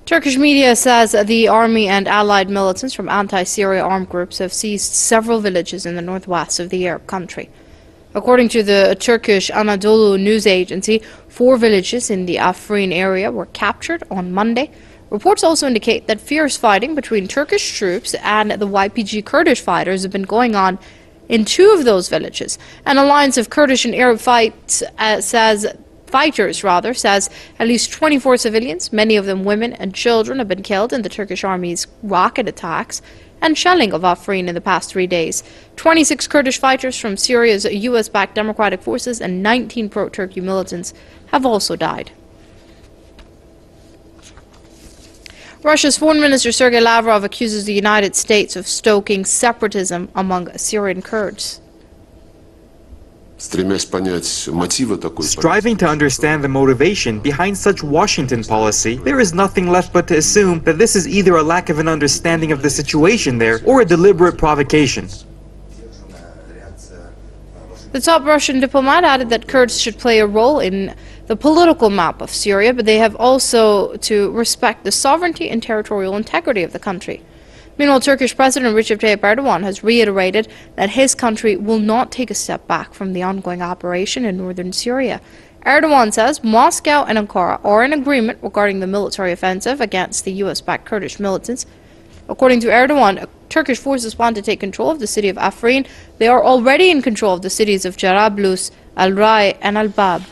Turkish media says the army and allied militants from anti-Syria armed groups have seized several villages in the northwest of the Arab country. According to the Turkish Anadolu news agency, 4 villages in the Afrin area were captured on Monday. Reports also indicate that fierce fighting between Turkish troops and the YPG Kurdish fighters have been going on in 2 of those villages. An alliance of Kurdish and Arab fighters says at least 24 civilians, many of them women and children, have been killed in the Turkish army's rocket attacks and shelling of Afrin in the past 3 days. 26 Kurdish fighters from Syria's US-backed democratic forces and 19 pro-Turkey militants have also died. Russia's Foreign Minister Sergei Lavrov accuses the United States of stoking separatism among Syrian Kurds. Striving to understand the motivation behind such Washington policy, there is nothing left but to assume that this is either a lack of an understanding of the situation there or a deliberate provocation. The top Russian diplomat added that Kurds should play a role in the political map of Syria, but they have also to respect the sovereignty and territorial integrity of the country. Meanwhile, Turkish President Recep Tayyip Erdogan has reiterated that his country will not take a step back from the ongoing operation in northern Syria. Erdogan says Moscow and Ankara are in agreement regarding the military offensive against the US-backed Kurdish militants. According to Erdogan, Turkish forces plan to take control of the city of Afrin. They are already in control of the cities of Jarablus, Al-Rai and Al-Bab.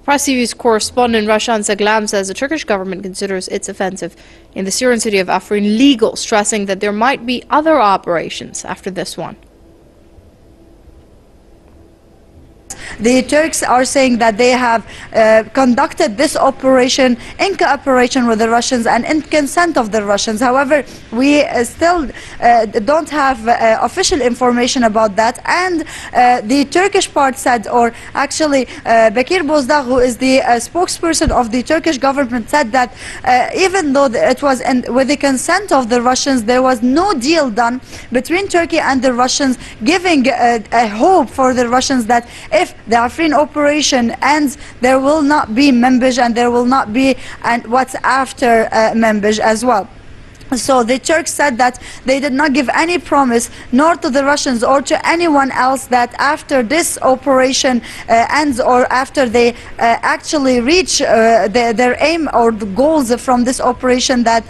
Press TV's correspondent Rashan Saglam says the Turkish government considers its offensive in the Syrian city of Afrin legal, stressing that there might be other operations after this one. The Turks are saying that they have conducted this operation in cooperation with the Russians and in consent of the Russians. However, we still don't have official information about that. And the Turkish part said, or actually Bekir Bozdagh, who is the spokesperson of the Turkish government, said that even though it was with the consent of the Russians, there was no deal done between Turkey and the Russians, giving a hope for the Russians that if the Afrin operation ends, there will not be Manbij and there will not be what's after Manbij as well. So the Turks said that they did not give any promise, nor to the Russians or to anyone else, that after this operation ends or after they actually reach their aim or the goals from this operation, that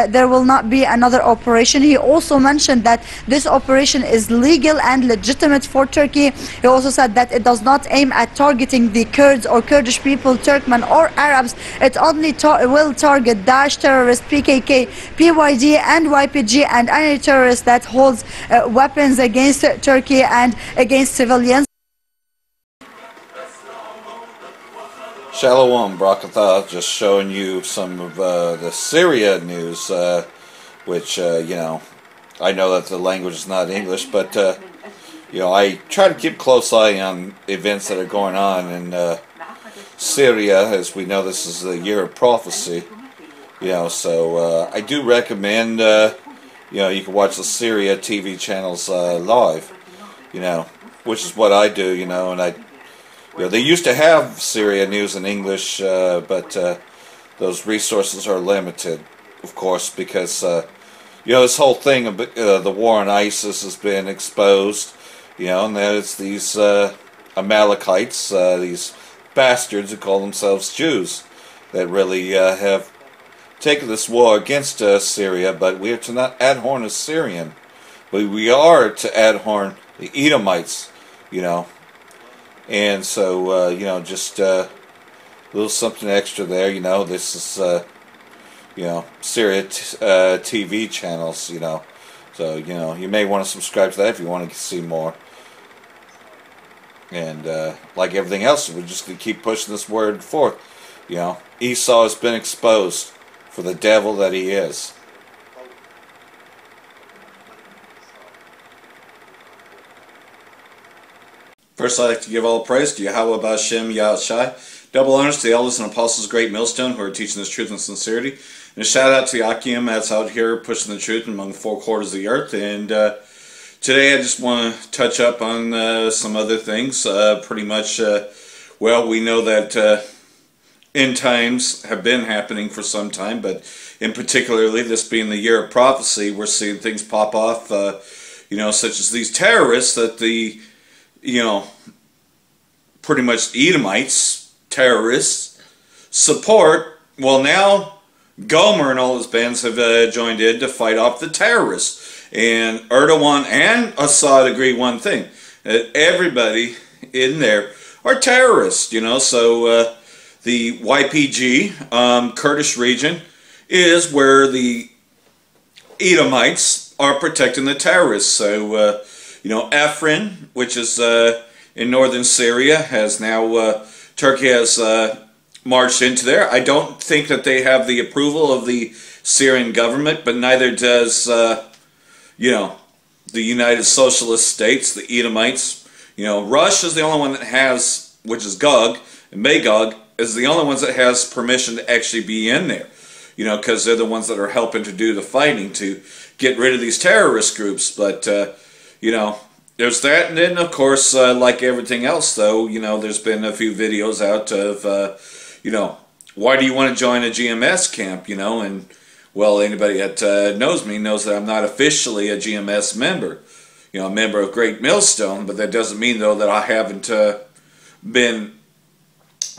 there will not be another operation. He also mentioned that this operation is legal and legitimate for Turkey. He also said that it does not aim at targeting the Kurds or Kurdish people, Turkmen or Arabs. It only will target Daesh terrorists, PKK, PYD and YPG and any terrorist that holds weapons against Turkey and against civilians. Shalom, Brakatha, just showing you some of the Syria news, which, you know, I know that the language is not English, but, you know, I try to keep a close eye on events that are going on in Syria. As we know, this is the year of prophecy. You know, so I do recommend, you know, you can watch the Syria TV channels live, you know, which is what I do, you know, and you know, they used to have Syria news in English, but those resources are limited, of course, because, you know, this whole thing of the war on ISIS has been exposed, you know, and that it's these Amalekites, these bastards who call themselves Jews, that really have taken this war against Syria. But we are to not adhorn a Syrian, but we are to adhorn the Edomites, you know. And so, you know, just a little something extra there, you know. This is, you know, Syria TV channels, you know. So, you know, you may want to subscribe to that if you want to see more. And like everything else, we're just going to keep pushing this word forth. You know, Esau has been exposed for the devil that he is. First, I'd like to give all praise to Yahweh B'Hashem Yahushai. Double honors to the elders and apostles of Great Millstone who are teaching this truth in sincerity. And a shout out to Yakim that's out here pushing the truth among the 4 quarters of the earth. And today I just want to touch up on some other things. Pretty much, well, we know that end times have been happening for some time, but in particularly this being the year of prophecy, we're seeing things pop off, such as these terrorists that the, pretty much Edomites, terrorists, support. Well, now Gomer and all his bands have joined in to fight off the terrorists. And Erdogan and Assad agree one thing, that everybody in there are terrorists, so the YPG, Kurdish region, is where the Edomites are protecting the terrorists. So, Afrin, which is in northern Syria, has now, Turkey has marched into there. I don't think that they have the approval of the Syrian government, but neither does, the United Socialist States, the Edomites. Russia is the only one that has, which is Gog, and Magog is the only ones that has permission to actually be in there. Because they're the ones that are helping to do the fighting to get rid of these terrorist groups. But, there's that. And then, of course, like everything else, though, there's been a few videos out of, why do you want to join a GMS camp, and, well, anybody that knows me knows that I'm not officially a GMS member, a member of Great Millstone, but that doesn't mean, though, that I haven't been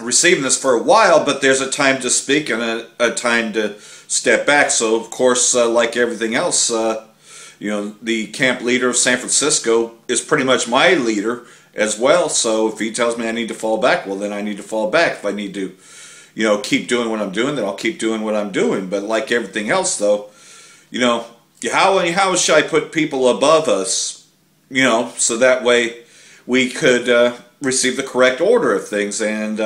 receiving this for a while, but there's a time to speak and a time to step back. So, of course, like everything else, the camp leader of San Francisco is pretty much my leader as well. So if he tells me I need to fall back, well, then I need to fall back. If I need to, keep doing what I'm doing, then I'll keep doing what I'm doing. But like everything else, though, how should I put people above us, so that way we could receive the correct order of things. And,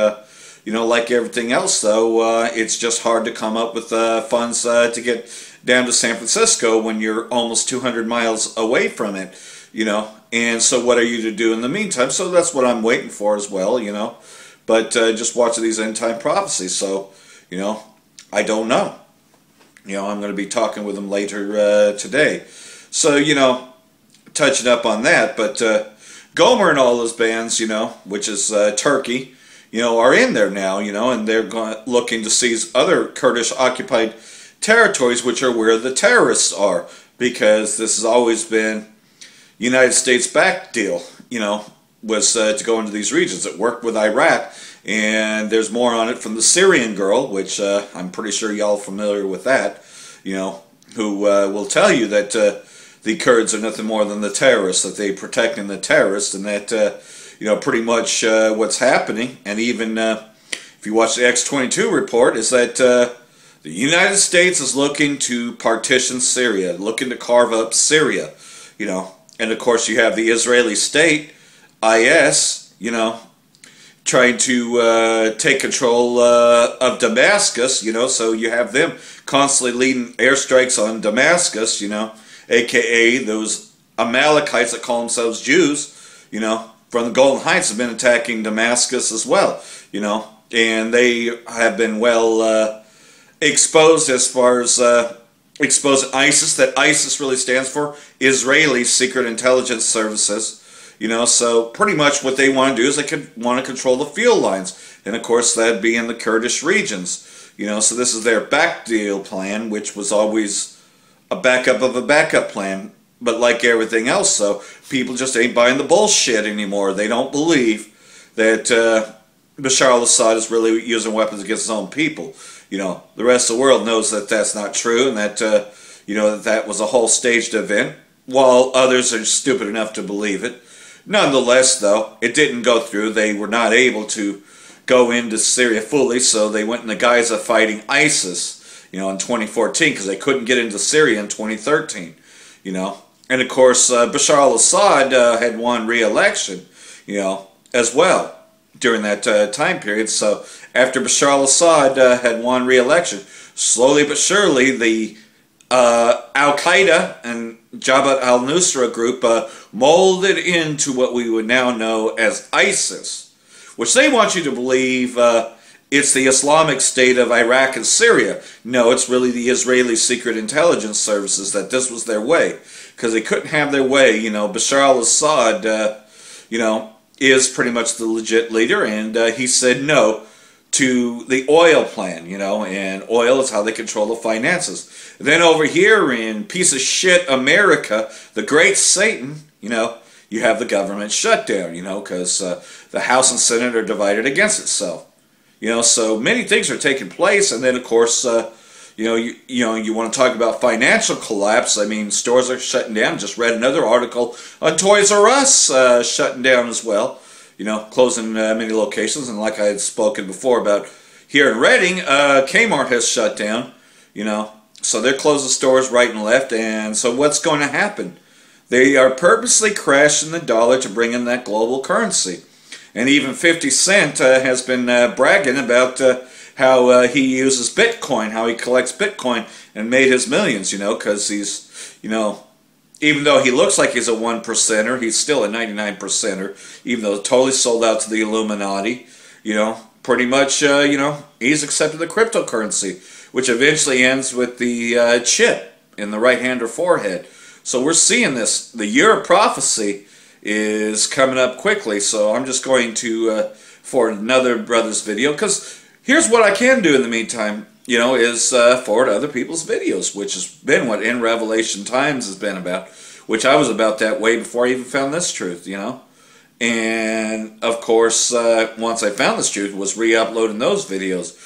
like everything else, though, it's just hard to come up with funds to get down to San Francisco when you're almost 200 miles away from it, And so what are you to do in the meantime? So that's what I'm waiting for as well, But just watching these end-time prophecies. So, I don't know. I'm going to be talking with them later today. So, touching up on that. But Gomer and all those bands, which is Turkey, are in there now, and they're looking to seize other Kurdish occupied territories, which are where the terrorists are, because this has always been United States back deal, was to go into these regions. It worked with Iraq, and there's more on it from the Syrian girl, which I'm pretty sure y'all are familiar with that, who will tell you that the Kurds are nothing more than the terrorists, that they're protecting the terrorists, and that, pretty much what's happening, and even if you watch the X-22 report, is that the United States is looking to partition Syria, looking to carve up Syria, and of course you have the Israeli state, IS, trying to take control of Damascus, so you have them constantly leading airstrikes on Damascus, aka those Amalekites that call themselves Jews, from the Golden Heights have been attacking Damascus as well, and they have been well exposed as far as exposing ISIS, that ISIS really stands for Israeli Secret Intelligence Services, so pretty much what they want to do is they want to control the fuel lines, and of course that'd be in the Kurdish regions, so this is their back deal plan, which was always a backup of a backup plan. But like everything else, though, people just ain't buying the bullshit anymore. They don't believe that Bashar al-Assad is really using weapons against his own people. The rest of the world knows that that's not true, and that, that was a whole staged event, while others are stupid enough to believe it. Nonetheless, though, it didn't go through. They were not able to go into Syria fully, so they went in the guise of fighting ISIS, in 2014, because they couldn't get into Syria in 2013, And of course, Bashar al-Assad had won re-election, as well during that time period. So after Bashar al-Assad had won re-election, slowly but surely the Al-Qaeda and Jabhat al-Nusra group molded into what we would now know as ISIS, which they want you to believe it's the Islamic State of Iraq and Syria. No, it's really the Israeli Secret Intelligence Services, that this was their way. Because they couldn't have their way, Bashar al-Assad, is pretty much the legit leader, and he said no to the oil plan, and oil is how they control the finances. Then over here in piece of shit America, the great Satan, you have the government shutdown, because the House and Senate are divided against itself. So many things are taking place, and then of course, you want to talk about financial collapse. I mean, stores are shutting down. Just read another article on Toys R Us shutting down as well. Closing many locations, and like I had spoken before about here in Reading, Kmart has shut down. So they're closing stores right and left. And so what's going to happen? They are purposely crashing the dollar to bring in that global currency. And even 50 Cent has been bragging about how he uses Bitcoin, how he collects Bitcoin and made his millions, because he's, even though he looks like he's a 1%er, he's still a 99%er, even though totally sold out to the Illuminati, pretty much, he's accepted the cryptocurrency, which eventually ends with the chip in the right hand or forehead. So we're seeing this. The year of prophecy is coming up quickly, so I'm just going to forward another brother's video, because here's what I can do in the meantime, is forward other people's videos, which has been what In Revelation Times has been about, which I was about that way before I even found this truth, And, of course, once I found this truth, was re-uploading those videos,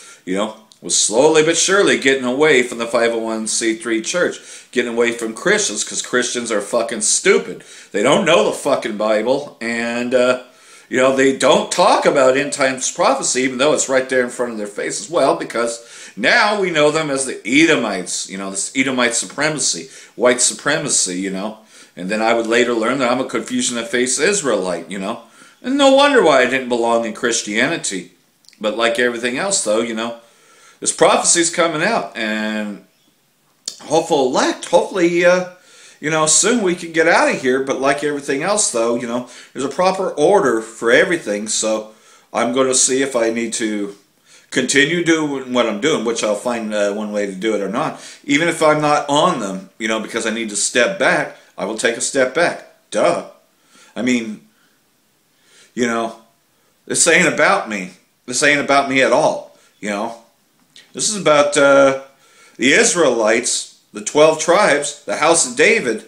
was slowly but surely getting away from the 501c3 church, getting away from Christians, because Christians are fucking stupid. They don't know the fucking Bible, and, they don't talk about end times prophecy, even though it's right there in front of their face as well, because now we know them as the Edomites, this Edomite supremacy, white supremacy, and then I would later learn that I'm a confusion of face Israelite, and no wonder why I didn't belong in Christianity. But like everything else, though, this prophecy's coming out, and hopefully, soon we can get out of here. But like everything else, though, there's a proper order for everything. So I'm going to see if I need to continue doing what I'm doing, which I'll find one way to do it or not. Even if I'm not on them, because I need to step back, I will take a step back. Duh. I mean, this ain't about me. This ain't about me at all, This is about the Israelites, the 12 tribes, the house of David,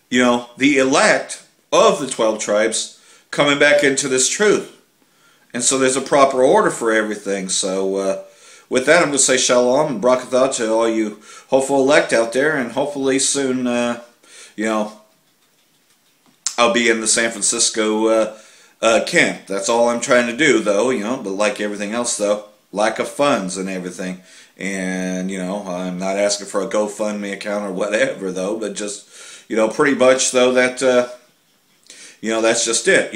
the elect of the 12 tribes coming back into this truth. And so there's a proper order for everything. So with that, I'm going to say shalom and barakatah to all you hopeful elect out there. And hopefully soon, I'll be in the San Francisco camp. That's all I'm trying to do, though, but like everything else, though, lack of funds and everything. And, I'm not asking for a GoFundMe account or whatever, though, but just, pretty much, though, that, that's just it,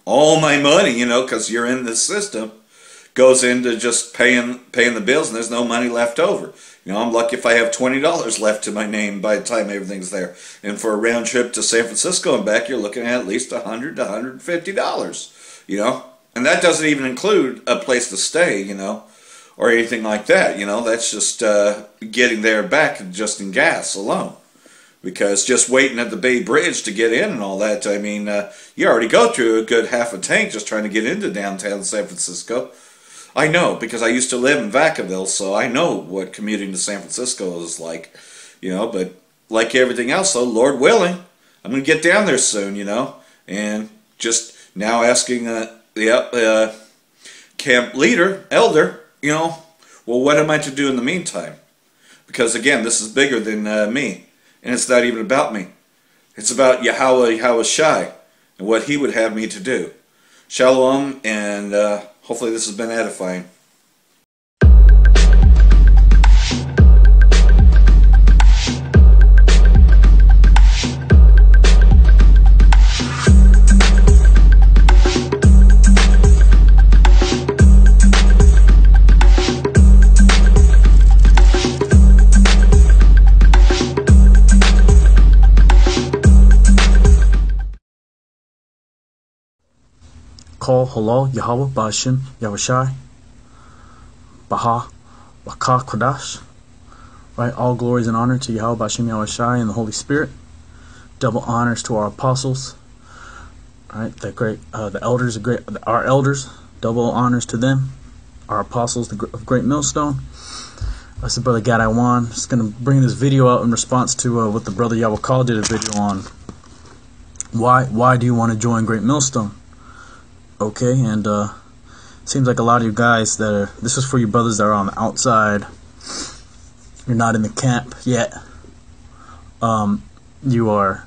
All my money, because you're in the system, goes into just paying the bills, and there's no money left over. I'm lucky if I have $20 left to my name by the time everything's there. And for a round trip to San Francisco and back, you're looking at least $100 to $150, And that doesn't even include a place to stay, or anything like that, That's just getting there back just in gas alone. Because just waiting at the Bay Bridge to get in and all that, I mean, you already go through a good half a tank just trying to get into downtown San Francisco. I know, because I used to live in Vacaville, so I know what commuting to San Francisco is like, but like everything else, though, Lord willing, I'm going to get down there soon, and just now asking the camp leader, elder, well, what am I to do in the meantime? Because, again, this is bigger than me, and it's not even about me. It's about Yahweh Shai and what he would have me to do. Shalom, and hopefully this has been edifying. Call Halal Yahweh Ba'Shem Yahushai Baha Bakah Kodash. Right, all glories and honor to Yahweh Ba'Shem Yahushai and the Holy Spirit. Double honors to our apostles. Right, the elders, our elders. Double honors to them. our apostles of Great Millstone. That's the brother Gad Iwan. Just gonna bring this video out in response to what the brother Yawakal did a video on. Why do you want to join Great Millstone? Okay, and seems like a lot of you guys that are, this is for you brothers that are on the outside. You're not in the camp yet. You are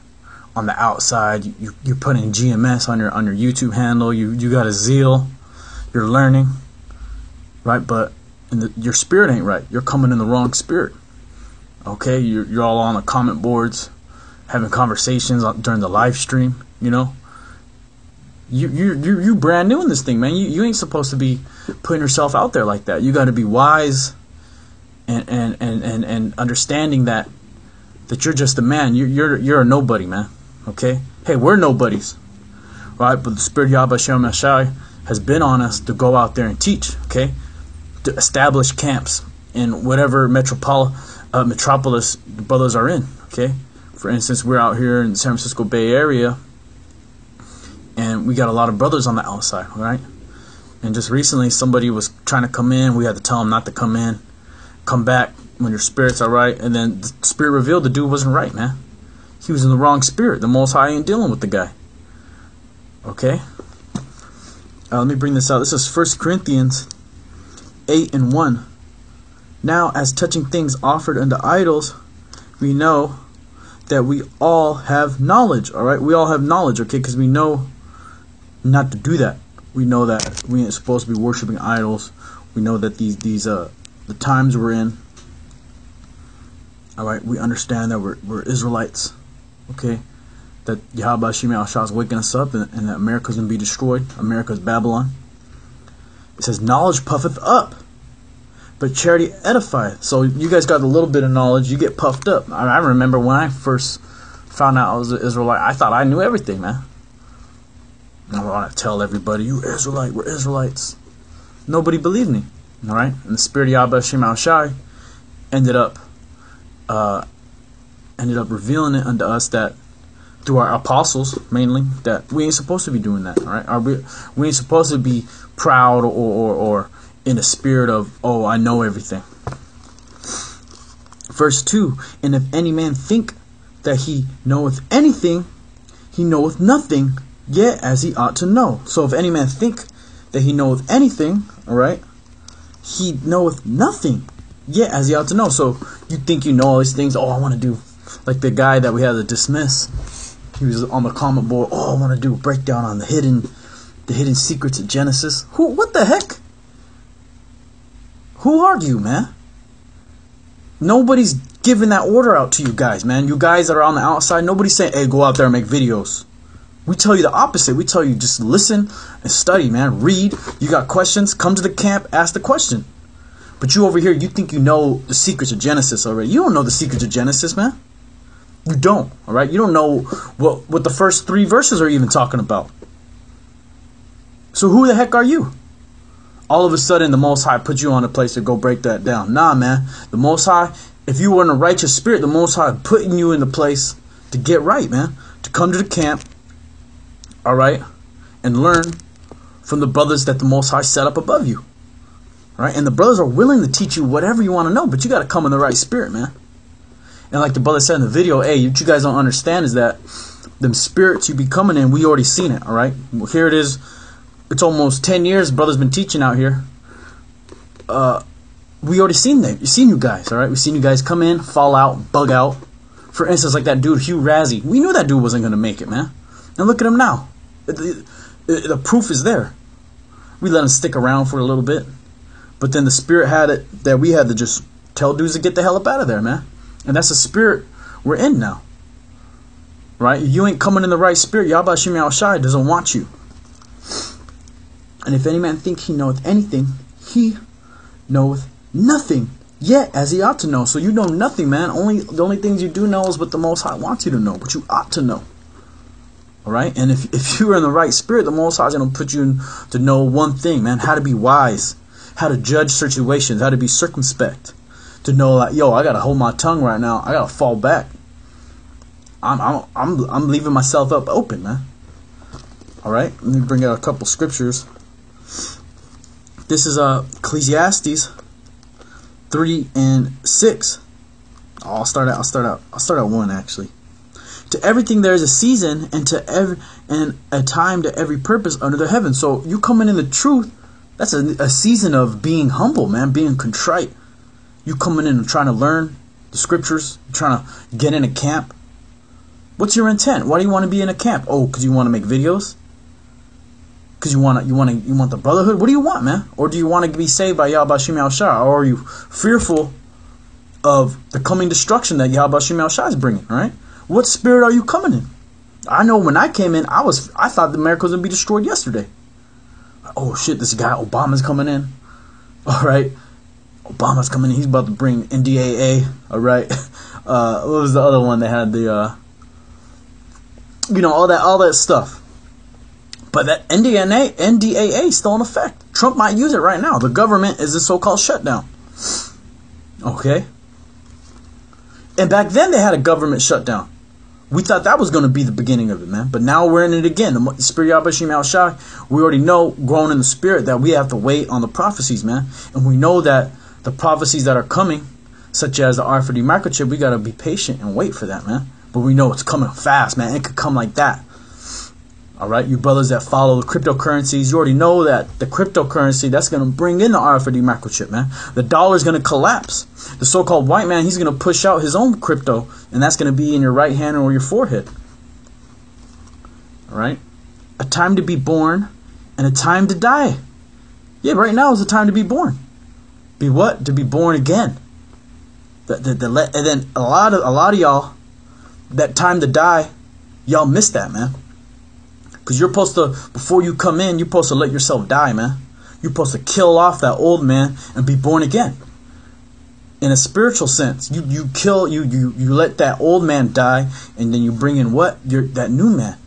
on the outside. You're putting GMS on your YouTube handle. You got a zeal. You're learning, right? But your spirit ain't right. You're coming in the wrong spirit. Okay, you're all on the comment boards, having conversations during the live stream. You know, you brand new in this thing, man. You ain't supposed to be putting yourself out there like that. You got to be wise and understanding that you're just a man. You're a nobody, man. Okay, hey, we're nobodies, right? But the Spirit of Yahweh Shem Mashai has been on us to go out there and teach. Okay, to establish camps in whatever metropolis the brothers are in. Okay, for instance, we're out here in the San Francisco Bay Area, and we got a lot of brothers on the outside, right? And just recently, somebody was trying to come in. We had to tell them not to come in. Come back when your spirits are right. And then the spirit revealed the dude wasn't right, man. He was in the wrong spirit. The Most High ain't dealing with the guy. Okay? Let me bring this out. This is 1 Corinthians 8:1. Now, as touching things offered unto idols, we know that we all have knowledge. Alright? We all have knowledge, okay? Because we know not to do that. We know that we ain't supposed to be worshiping idols. We know that the times we're in. Alright, we understand that we're Israelites. Okay? That Yahweh Hashem Yahushua is waking us up, and that America's going to be destroyed. America's Babylon. It says, knowledge puffeth up, but charity edifieth. So you guys got a little bit of knowledge, you get puffed up. I remember when I first found out I was an Israelite, I thought I knew everything, man. I want to tell everybody, you Israelite, we're Israelites. Nobody believed me. Alright? And the Spirit of Yahweh Hashem Yahushua ended up revealing it unto us that through our apostles mainly, that we ain't supposed to be doing that. Alright? We ain't supposed to be proud or in a spirit of, oh, I know everything. Verse 2, and if any man think that he knoweth anything, he knoweth nothing, yet as he ought to know. So if any man think that he knoweth anything, alright, he knoweth nothing, yet as he ought to know. So you think you know all these things. Oh, I want to do, like the guy that we had to dismiss. He was on the comment board. Oh, I want to do a breakdown on the hidden secrets of Genesis. What the heck? Who are you, man? Nobody's giving that order out to you guys, man. You guys that are on the outside, nobody's saying, hey, go out there and make videos. We tell you the opposite. We tell you just listen and study, man. Read. You got questions, come to the camp, ask the question. But you over here, you think you know the secrets of Genesis already. You don't know the secrets of Genesis, man. You don't, alright? You don't know what the first 3 verses are even talking about. So who the heck are you? All of a sudden, the Most High put you on a place to go break that down. Nah, man. The Most High, if you were in a righteous spirit, the Most High putting you in the place to get right, man. To come to the camp, alright, and learn from the brothers that the Most High set up above you. Right? And the brothers are willing to teach you whatever you want to know, but you got to come in the right spirit, man. And like the brother said in the video, hey, what you guys don't understand is that them spirits you be coming in, we already seen it, alright? Well, here it is. It's almost 10 years brother's been teaching out here. We already seen that. We've seen you guys, alright? We've seen you guys come in, fall out, bug out. For instance, like that dude, Hugh Razzie. We knew that dude wasn't going to make it, man. And look at him now. The proof is there. We let him stick around for a little bit. But then the spirit had it that we had to just tell dudes to get the hell up out of there, man. And that's the spirit we're in now. Right? If you ain't coming in the right spirit, Yahweh Hashem Yahushua doesn't want you. And if any man think he knoweth anything, he knoweth nothing, yet as he ought to know. So you know nothing, man. The only things you do know is what the Most High wants you to know, what you ought to know. Alright? And if you are in the right spirit, the Most High is going to put you in to know one thing, man. How to be wise. How to judge situations. How to be circumspect. To know, like, yo, I got to hold my tongue right now. I got to fall back. I'm leaving myself up open, man. Alright? Let me bring out a couple scriptures. This is Ecclesiastes 3 and 6. I'll start at 1 actually. To everything there is a season, and a time to every purpose under the heaven. So you coming in the truth, that's a season of being humble, man, being contrite. You coming in and trying to learn the scriptures, trying to get in a camp. What's your intent? Why do you want to be in a camp? Oh, because you want to make videos? Because you want the brotherhood? What do you want, man? Or do you want to be saved by Yahweh Bashim Yahushua? Or are you fearful of the coming destruction that Yahweh Bashim Yahushua is bringing? All right. What spirit are you coming in? I know when I came in, I thought the America was going to be destroyed yesterday. Oh shit, this guy Obama's coming in. All right. Obama's coming in. He's about to bring NDAA. All right. What was the other one that had the, all that stuff. But that NDAA is still in effect. Trump might use it right now. The government is a so-called shutdown. Okay. And back then they had a government shutdown. We thought that was going to be the beginning of it, man. But now we're in it again. The Spirit of Yahweh Shai, we already know, grown in the Spirit, that we have to wait on the prophecies, man. And we know that the prophecies that are coming, such as the R4D microchip, we got to be patient and wait for that, man. But we know it's coming fast, man. It could come like that. All right, you brothers that follow the cryptocurrencies, you already know that the cryptocurrency, that's going to bring in the R4D microchip, man. The dollar is going to collapse. The so-called white man, he's going to push out his own crypto, and that's going to be in your right hand or your forehead. All right, a time to be born and a time to die. Yeah, right now is the time to be born. Be what? To be born again. And then a lot of y'all, that time to die, y'all missed that, man. Because you're supposed to, before you come in, you're supposed to let yourself die, man. You're supposed to kill off that old man and be born again. In a spiritual sense, you let that old man die, and then you bring in what? That new man,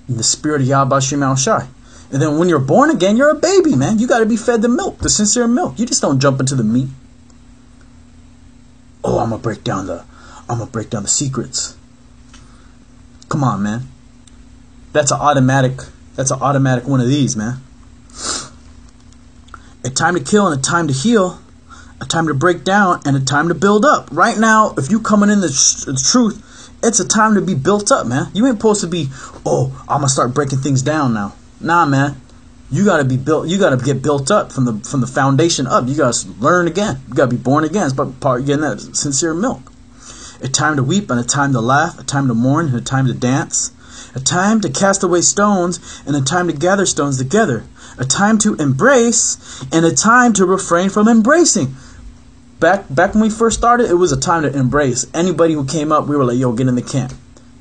in the spirit of Yahweh Shem Shai. And then when you're born again, you're a baby, man. You got to be fed the milk, the sincere milk. You just don't jump into the meat. Oh, I'm gonna break down the secrets. Come on, man. That's an automatic one of these, man. A time to kill and a time to heal, a time to break down and a time to build up. Right now, if you coming in the truth, it's a time to be built up, man. You ain't supposed to be, oh, I'm gonna start breaking things down now. Nah, man. You gotta be built. You gotta get built up from the foundation up. You gotta learn again. You gotta be born again. It's part of getting that sincere milk. A time to weep and a time to laugh, a time to mourn and a time to dance. A time to cast away stones and a time to gather stones together. A time to embrace and a time to refrain from embracing. Back when we first started, it was a time to embrace. Anybody who came up, we were like, yo, get in the camp.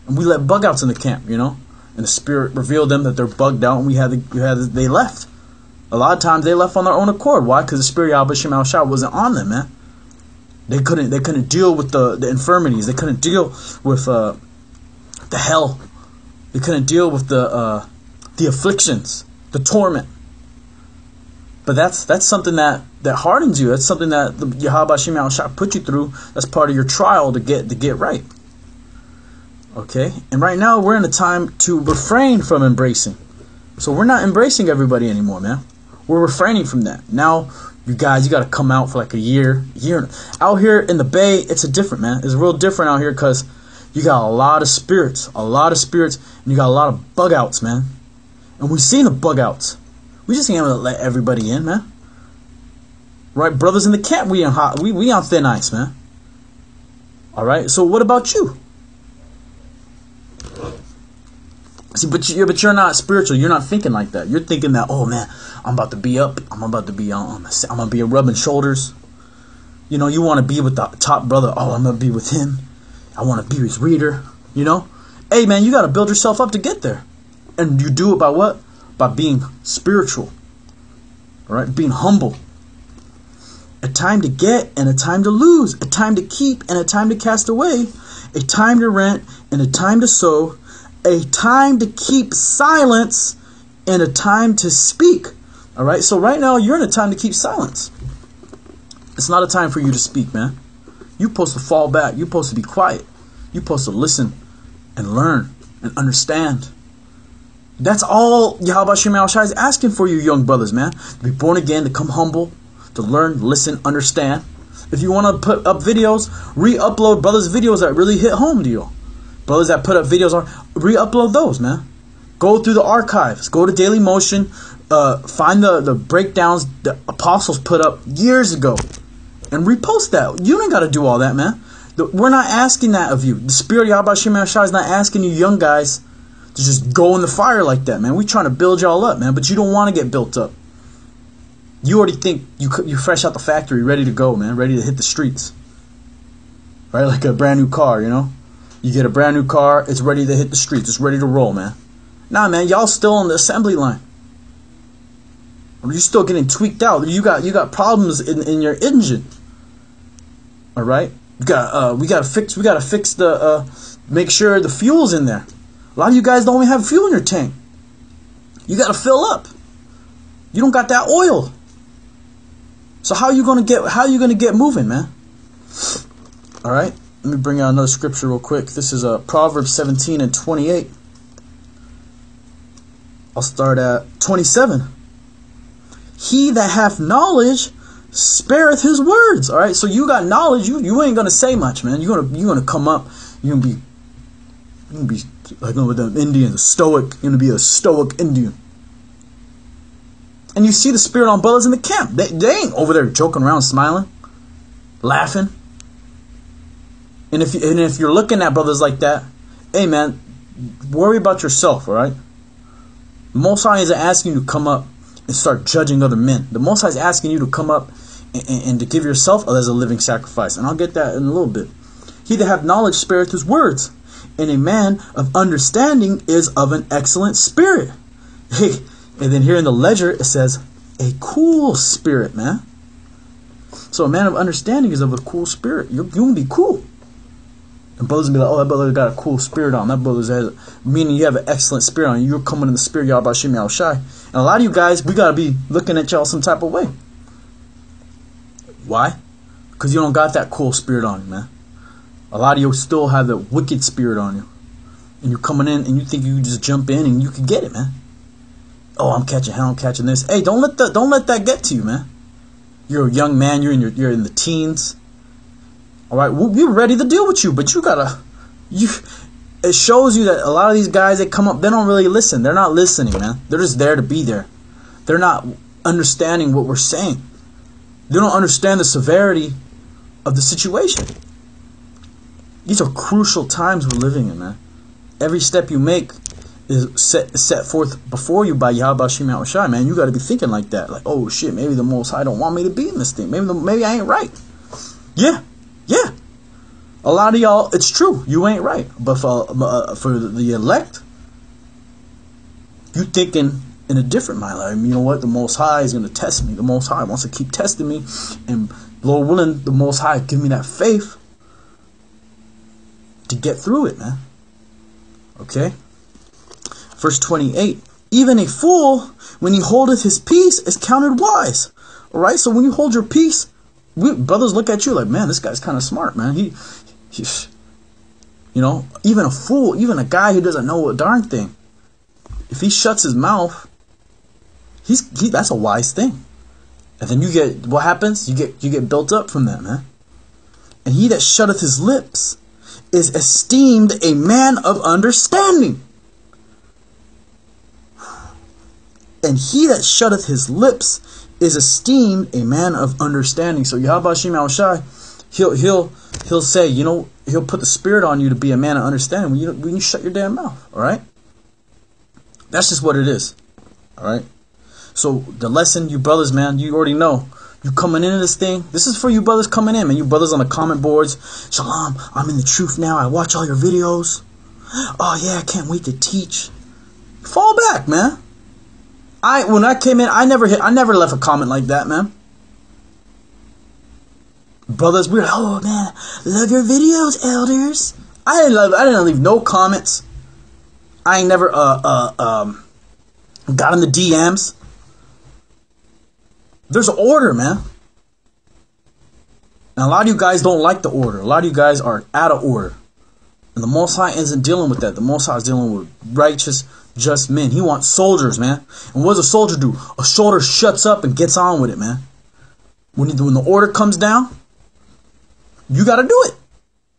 And we let bug outs in the camp, you know. And the Spirit revealed them that they're bugged out, and they left. A lot of times they left on their own accord. Why? Because the Spirit of Yahweh Shem Shai wasn't on them, man. They couldn't deal with the infirmities. They couldn't deal with the hell. They couldn't deal with the afflictions, the torment. But that's something that hardens you. That's something that the Yahweh Shem Yahushua put you through. That's part of your trial to get right. Okay? And right now we're in a time to refrain from embracing. So we're not embracing everybody anymore, man. We're refraining from that. Now, you guys, you got to come out for like a year. Out here in the Bay, it's different, man. It's real different out here because you got a lot of spirits, and you got a lot of bug outs, man. And we've seen the bug outs. We just ain't able to let everybody in, man. Right, brothers in the camp, we on thin ice, man. All right, so what about you? See, but you're not spiritual. You're not thinking like that. You're thinking that, oh man, I'm about to be up. I'm about to be on. I'm gonna be rubbing shoulders. You know, you want to be with the top brother. Oh, I'm gonna be with him. I want to be his reader. You know, hey man, you got to build yourself up to get there, and you do it by what? By being spiritual. All right, being humble. A time to get and a time to lose. A time to keep and a time to cast away. A time to rent and a time to sow. A time to keep silence and a time to speak. All right, so right now you're in a time to keep silence. It's not a time for you to speak, man. You're supposed to fall back. You're supposed to be quiet. You're supposed to listen and learn and understand. That's all Yahweh Hashem Yahushua is asking for you young brothers, man. To be born again, to come humble, to learn, listen, understand. If you want to put up videos, re-upload brothers' videos that really hit home to you. Brothers that put up videos on, re-upload those, man. Go through the archives. Go to Daily Motion. Find the breakdowns the apostles put up years ago. And repost that. You ain't got to do all that, man. We're not asking that of you. The Spirit of Yahweh Hashem Yahushua is not asking you young guys to just go in the fire like that, man. We're trying to build y'all up, man. But you don't want to get built up. You already think you're fresh out the factory, ready to go, man. Ready to hit the streets. Right? Like a brand new car, you know? You get a brand new car, it's ready to hit the streets. It's ready to roll, man. Nah, man, y'all still on the assembly line. You're still getting tweaked out. You got problems in your engine. All right? We gotta fix the make sure the fuel's in there. A lot of you guys don't even have fuel in your tank. You gotta fill up. You don't got that oil. So how you gonna get moving, man? All right? Let me bring out another scripture real quick. This is Proverbs 17 and 28. I'll start at 27. He that hath knowledge spareth his words. All right, so you got knowledge. You ain't gonna say much, man. You're gonna come up. You're gonna be like with the Indians, a stoic. You're gonna be a stoic Indian. And you see the Spirit on brothers in the camp. They ain't over there joking around, smiling, laughing. And if you're looking at brothers like that, hey man, worry about yourself, all right? The Most High isn't asking you to come up and start judging other men. The Most High is asking you to come up and to give yourself as a living sacrifice. And I'll get that in a little bit. He that hath knowledge spareth his words, and a man of understanding is of an excellent spirit. Hey, and then here in the ledger it says, a cool spirit, man. So a man of understanding is of a cool spirit. You're going to be cool. And brothers will be like, oh, that brother got a cool spirit on. That brother has, meaning you have an excellent spirit on you. You're coming in the spirit, Yahweh Hashem Yahushua. And a lot of you guys, we got to be looking at y'all some type of way. Why? Because you don't got that cool spirit on you, man. A lot of you still have the wicked spirit on you. And you're coming in and you think you can just jump in and you can get it, man. Oh, I'm catching hell, I'm catching this. Hey, don't let that get to you, man. You're a young man, you're in the teens. All right, we're ready to deal with you, but it shows you that a lot of these guys that come up, they don't really listen. They're not listening, man. They're just there to be there. They're not understanding what we're saying. They don't understand the severity of the situation. These are crucial times we're living in, man. Every step you make is set forth before you by Yahweh Hashem Yahushua, man. You got to be thinking like that. Like, oh, shit, maybe the Most High don't want me to be in this thing. Maybe I ain't right. Yeah. A lot of y'all, it's true. You ain't right. But for the elect, you thinking in a different mind. Like, you know what? The Most High is going to test me. The Most High wants to keep testing me. And Lord willing, the Most High give me that faith to get through it, man. Okay? Verse 28. Even a fool, when he holdeth his peace, is counted wise. All right? So when you hold your peace, brothers look at you like, man, this guy's kind of smart, man. He's, you know, even a fool, even a guy who doesn't know a darn thing, if he shuts his mouth, that's a wise thing. And then you get, what happens? You get built up from that, man. And he that shutteth his lips is esteemed a man of understanding. And he that shutteth his lips is esteemed a man of understanding. So Yahweh Hashem Yahushua, he'll say, you know, he'll put the spirit on you to be a man of understanding when you shut your damn mouth. All right, that's just what it is. All right. So the lesson, you brothers, man, you already know. You coming into this thing. This is for you brothers coming in, man. You brothers on the comment boards. Shalom, I'm in the truth now. I watch all your videos. Oh yeah, I can't wait to teach. Fall back, man. When I came in, I never left a comment like that, man. Brothers, we're like, oh man, love your videos, elders. I didn't leave no comments. I ain't never got in the DMs. There's an order, man. And a lot of you guys don't like the order. A lot of you guys are out of order. And the Most High isn't dealing with that. The Most High is dealing with righteous just men. He wants soldiers, man. And what does a soldier do? A soldier shuts up and gets on with it, man. When the order comes down, you got to do it.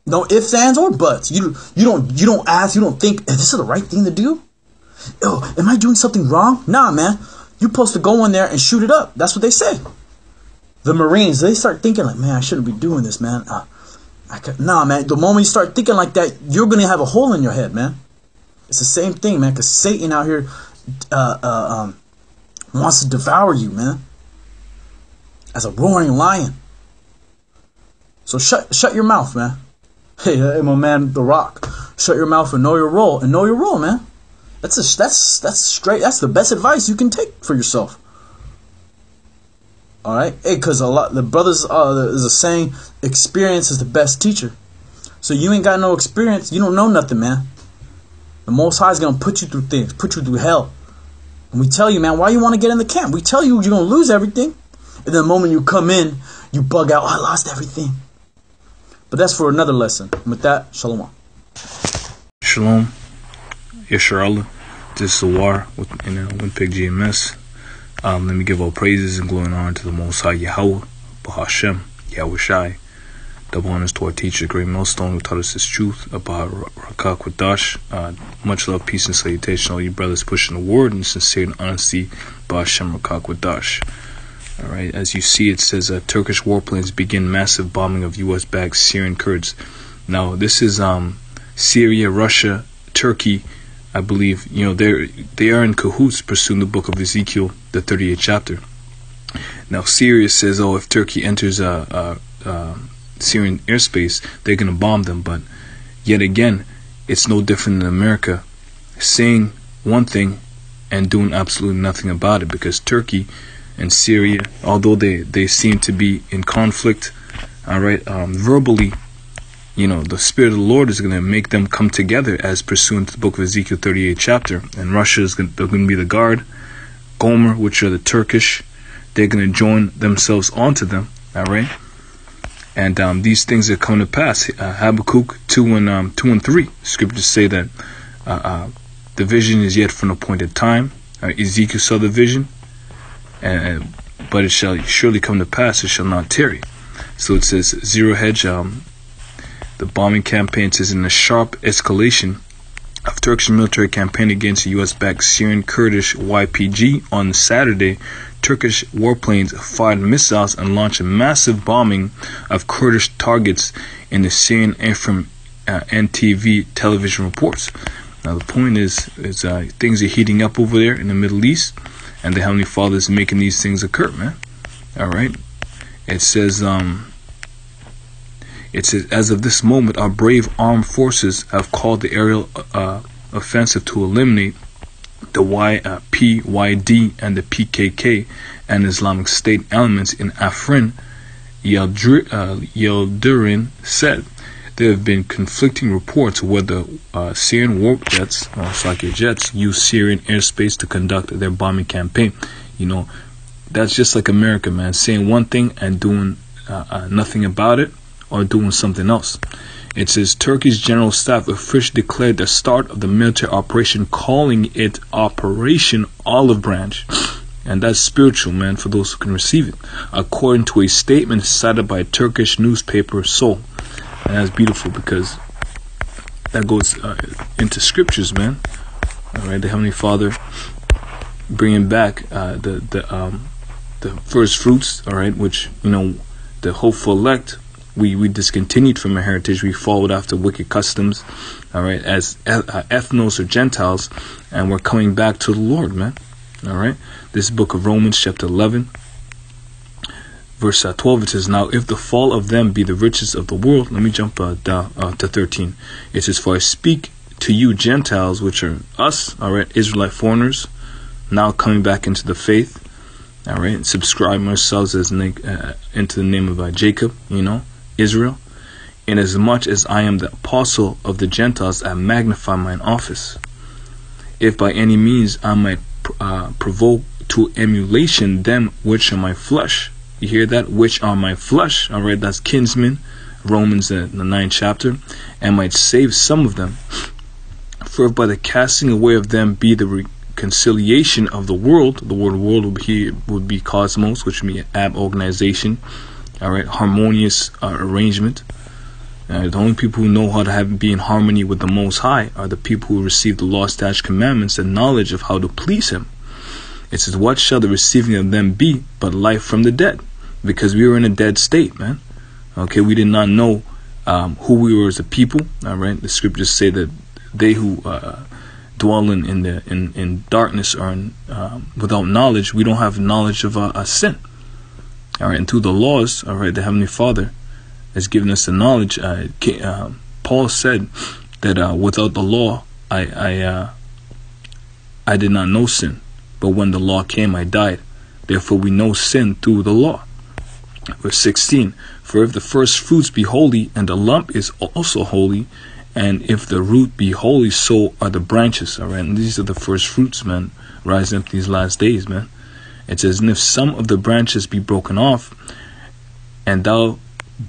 No ifs, ands, or buts. You don't ask. You don't think, is this the right thing to do? Oh, am I doing something wrong? Nah, man. You're supposed to go in there and shoot it up. That's what they say. The Marines, they start thinking like, man, I shouldn't be doing this, man. Nah, man. The moment you start thinking like that, you're going to have a hole in your head, man. It's the same thing, man, because Satan out here wants to devour you, man, as a roaring lion. So shut your mouth, man. Hey, my man, The Rock. Shut your mouth and know your role. And know your role, man. That's straight. That's the best advice you can take for yourself. All right, hey, because the brothers there's a saying, experience is the best teacher. So you ain't got no experience, you don't know nothing, man. The Most High is gonna put you through things, put you through hell. And we tell you, man, why you want to get in the camp? We tell you you're gonna lose everything, and then the moment you come in, you bug out. Oh, I lost everything. But that's for another lesson. And with that, shalom. Shalom. Yeshua. This is Sawar with Winpig GMS. Let me give all praises and glory and honor to the Most High Yahweh, Bahashem, Yahweh Shai. Double honors to our teacher, Great Millstone, who taught us this truth about Rakah Quadash. Much love, peace, and salutation, all you brothers pushing the word in sincere and honesty, Bahashem Rakah Quadash. Alright, as you see, it says Turkish warplanes begin massive bombing of US-backed Syrian Kurds. Now, this is Syria, Russia, Turkey. I believe, they are in cahoots pursuing the book of Ezekiel, the 38th chapter. Now, Syria says, if Turkey enters Syrian airspace, they're going to bomb them. But yet again, it's no different than America saying one thing and doing absolutely nothing about it, because Turkey and Syria, although they seem to be in conflict, verbally, the Spirit of the Lord is going to make them come together as pursuant to the book of Ezekiel 38 chapter. And Russia is going to be the guard. Gomer, which are the Turkish, they're going to join themselves onto them. Alright? And these things are coming to pass. Habakkuk 2 and 3. Scriptures say that the vision is yet for an appointed time. Ezekiel saw the vision, but it shall surely come to pass, it shall not tarry. So it says, Zero Hedge, the bombing campaign says, in a sharp escalation of Turkish military campaign against the US-backed Syrian Kurdish YPG on Saturday, Turkish warplanes fired missiles and launched a massive bombing of Kurdish targets in the Syrian Ephraim NTV television reports. Now the point is things are heating up over there in the Middle East, and the Heavenly Father is making these things occur, man. Alright? It says, as of this moment, our brave armed forces have called the aerial offensive to eliminate the PYD and the PKK and Islamic State elements in Afrin. Yildirim said there have been conflicting reports whether Syrian war jets, jets, use Syrian airspace to conduct their bombing campaign. That's just like America, man, saying one thing and doing nothing about it, or doing something else. It says Turkey's general staff officially declared the start of the military operation, calling it Operation Olive Branch. And that's spiritual, man, for those who can receive it, according to a statement cited by Turkish newspaper Sol. And that's beautiful, because that goes into scriptures, man. Alright, the Heavenly Father bringing back the first fruits, alright, which, the hopeful elect, we discontinued from our heritage. We followed after wicked customs, alright, as ethnos or Gentiles, and we're coming back to the Lord, man. Alright, this book of Romans chapter 11 verse 12, it says, now if the fall of them be the riches of the world, let me jump down to 13. It says, for I speak to you Gentiles, which are us, alright, Israelite foreigners, now coming back into the faith, alright, and subscribing ourselves as into the name of Jacob, Israel, inasmuch as I am the apostle of the Gentiles, I magnify mine office. If by any means I might provoke to emulation them which are my flesh. You hear that? Which are my flesh. Alright, that's kinsmen, Romans the 9th chapter, and might save some of them. For if by the casting away of them be the reconciliation of the world world would be cosmos, which would be ab organization, all right, harmonious arrangement. The only people who know how to be in harmony with the Most High are the people who receive the law, statutes, commandments, and knowledge of how to please Him. It says, what shall the receiving of them be but life from the dead? Because we were in a dead state, man. Okay, we did not know who we were as a people. All right, the scriptures say that they who dwell in darkness are without knowledge. We don't have knowledge of a sin. All right, and through the laws, all right, the Heavenly Father has given us the knowledge. Paul said that without the law, I did not know sin, but when the law came, I died. Therefore, we know sin through the law. Verse 16. For if the first fruits be holy, and the lump is also holy, and if the root be holy, so are the branches. All right, and these are the first fruits, man, rising up these last days, man. It says, and if some of the branches be broken off, and thou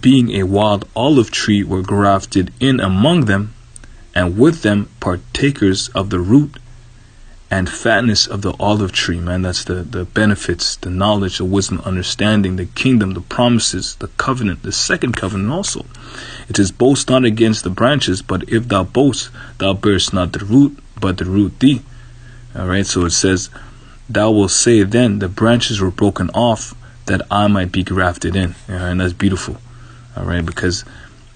being a wild olive tree were grafted in among them, and with them partakers of the root and fatness of the olive tree, man. That's the benefits, the knowledge, the wisdom, understanding, the kingdom, the promises, the covenant, the second covenant also. It says, boast not against the branches, but if thou boast, thou bearest not the root, but the root thee. All right, so it says, thou wilt say then, the branches were broken off, that I might be grafted in. And that's beautiful. All right, because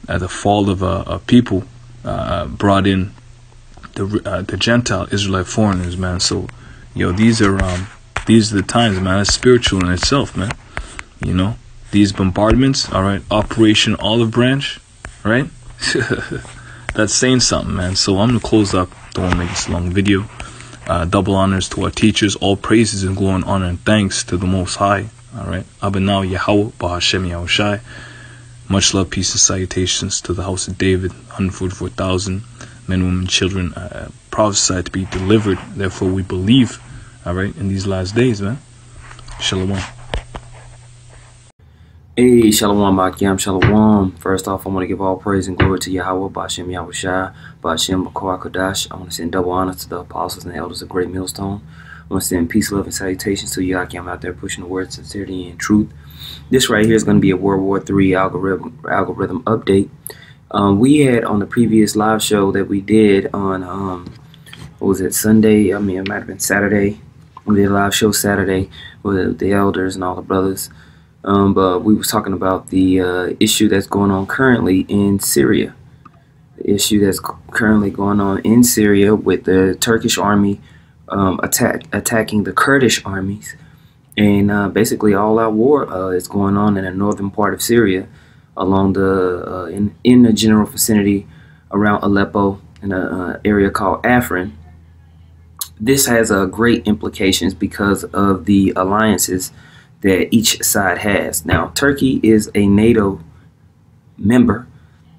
the fall of a people brought in the Gentile Israelite foreigners, man. So, these are the times, man. It's spiritual in itself, man. These bombardments, all right. Operation Olive Branch, right? That's saying something, man. So I'm gonna close up. Don't want to make this a long video. Double honors to our teachers. All praises and glory and honor and thanks to the Most High. All right. Abinau Yahweh Bahashem Yahushai. Much love, peace, and salutations to the house of David. 144,000 men, women, children prophesied to be delivered. Therefore, we believe, all right, in these last days, man. Shalom. Hey, Shalom, Akim, Shalom. First off, I want to give all praise and glory to Yahweh, Ba'ashem Yahushai, Ba'ashem B'Korah Kodash. I want to send double honor to the apostles and the elders of Great Millstone. I want to send peace, love, and salutations to you, Akim, out there pushing the word, sincerity, and truth. This right here is going to be a World War III algorithm update. We had on the previous live show that we did on, what was it, Sunday? I mean, it might have been Saturday. We did a live show Saturday with the elders and all the brothers. But we was talking about the issue that's going on currently in Syria. The issue that's currently going on in Syria with the Turkish army attacking the Kurdish armies. And basically all our war is going on in the northern part of Syria, along the in the general vicinity around Aleppo, in an area called Afrin. This has great implications because of the alliances that each side has. Now, Turkey is a NATO member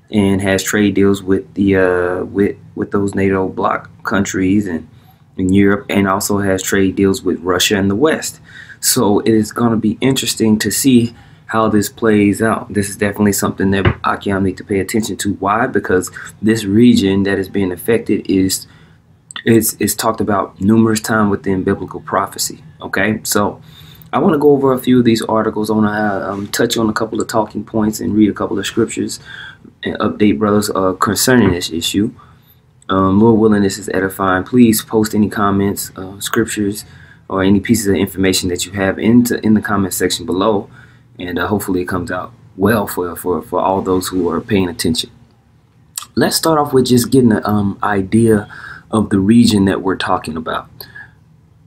and has trade deals with the with those NATO bloc countries and in Europe, and also has trade deals with Russia and the West. So it is going to be interesting to see how this plays out. This is definitely something that Akim need to pay attention to. Why? Because this region that is being affected is talked about numerous times within biblical prophecy. Okay, so I want to go over a few of these articles. I want to touch on a couple of talking points and read a couple of scriptures and update brothers concerning this issue. Lord willing, this is edifying. Please post any comments, scriptures, or any pieces of information that you have in the comment section below, and hopefully it comes out well for all those who are paying attention. Let's start off with just getting an idea of the region that we're talking about.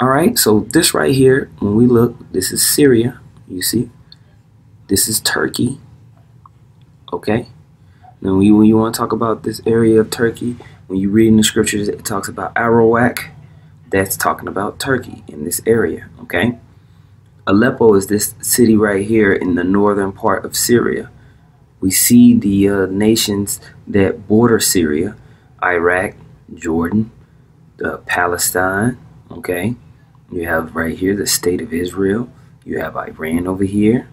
All right, so this right here, when we look, this is Syria, you see. This is Turkey, okay? Now, when you want to talk about this area of Turkey, when you read in the scriptures, it talks about Arawak. That's talking about Turkey in this area, okay? Aleppo is this city right here in the northern part of Syria. We see the nations that border Syria, Iraq, Jordan, Palestine, okay? You have right here the state of Israel. You have Iran over here,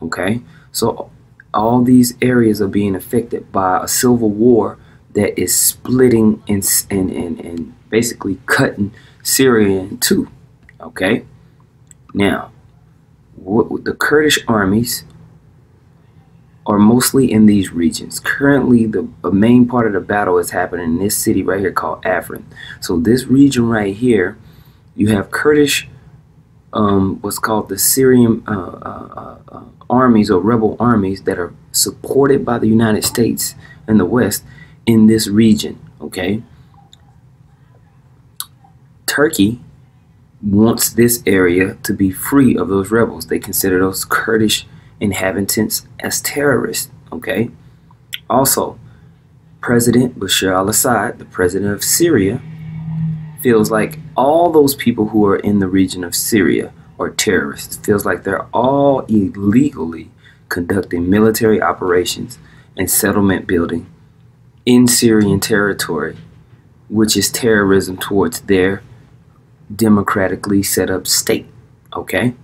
okay? So all these areas are being affected by a civil war that is splitting and basically cutting Syria in two. Okay, now the Kurdish armies are mostly in these regions. Currently, the main part of the battle is happening in this city right here called Afrin. So this region right here, you have Kurdish, what's called the Syrian armies or rebel armies that are supported by the United States and the West in this region. Okay, Turkey wants this area to be free of those rebels. They consider those Kurdish inhabitants as terrorists. Okay, also President Bashar al-Assad, the president of Syria, feels like all those people who are in the region of Syria are terrorists. Feels like they're all illegally conducting military operations and settlement building in Syrian territory, which is terrorism towards their democratically set up state. Okay,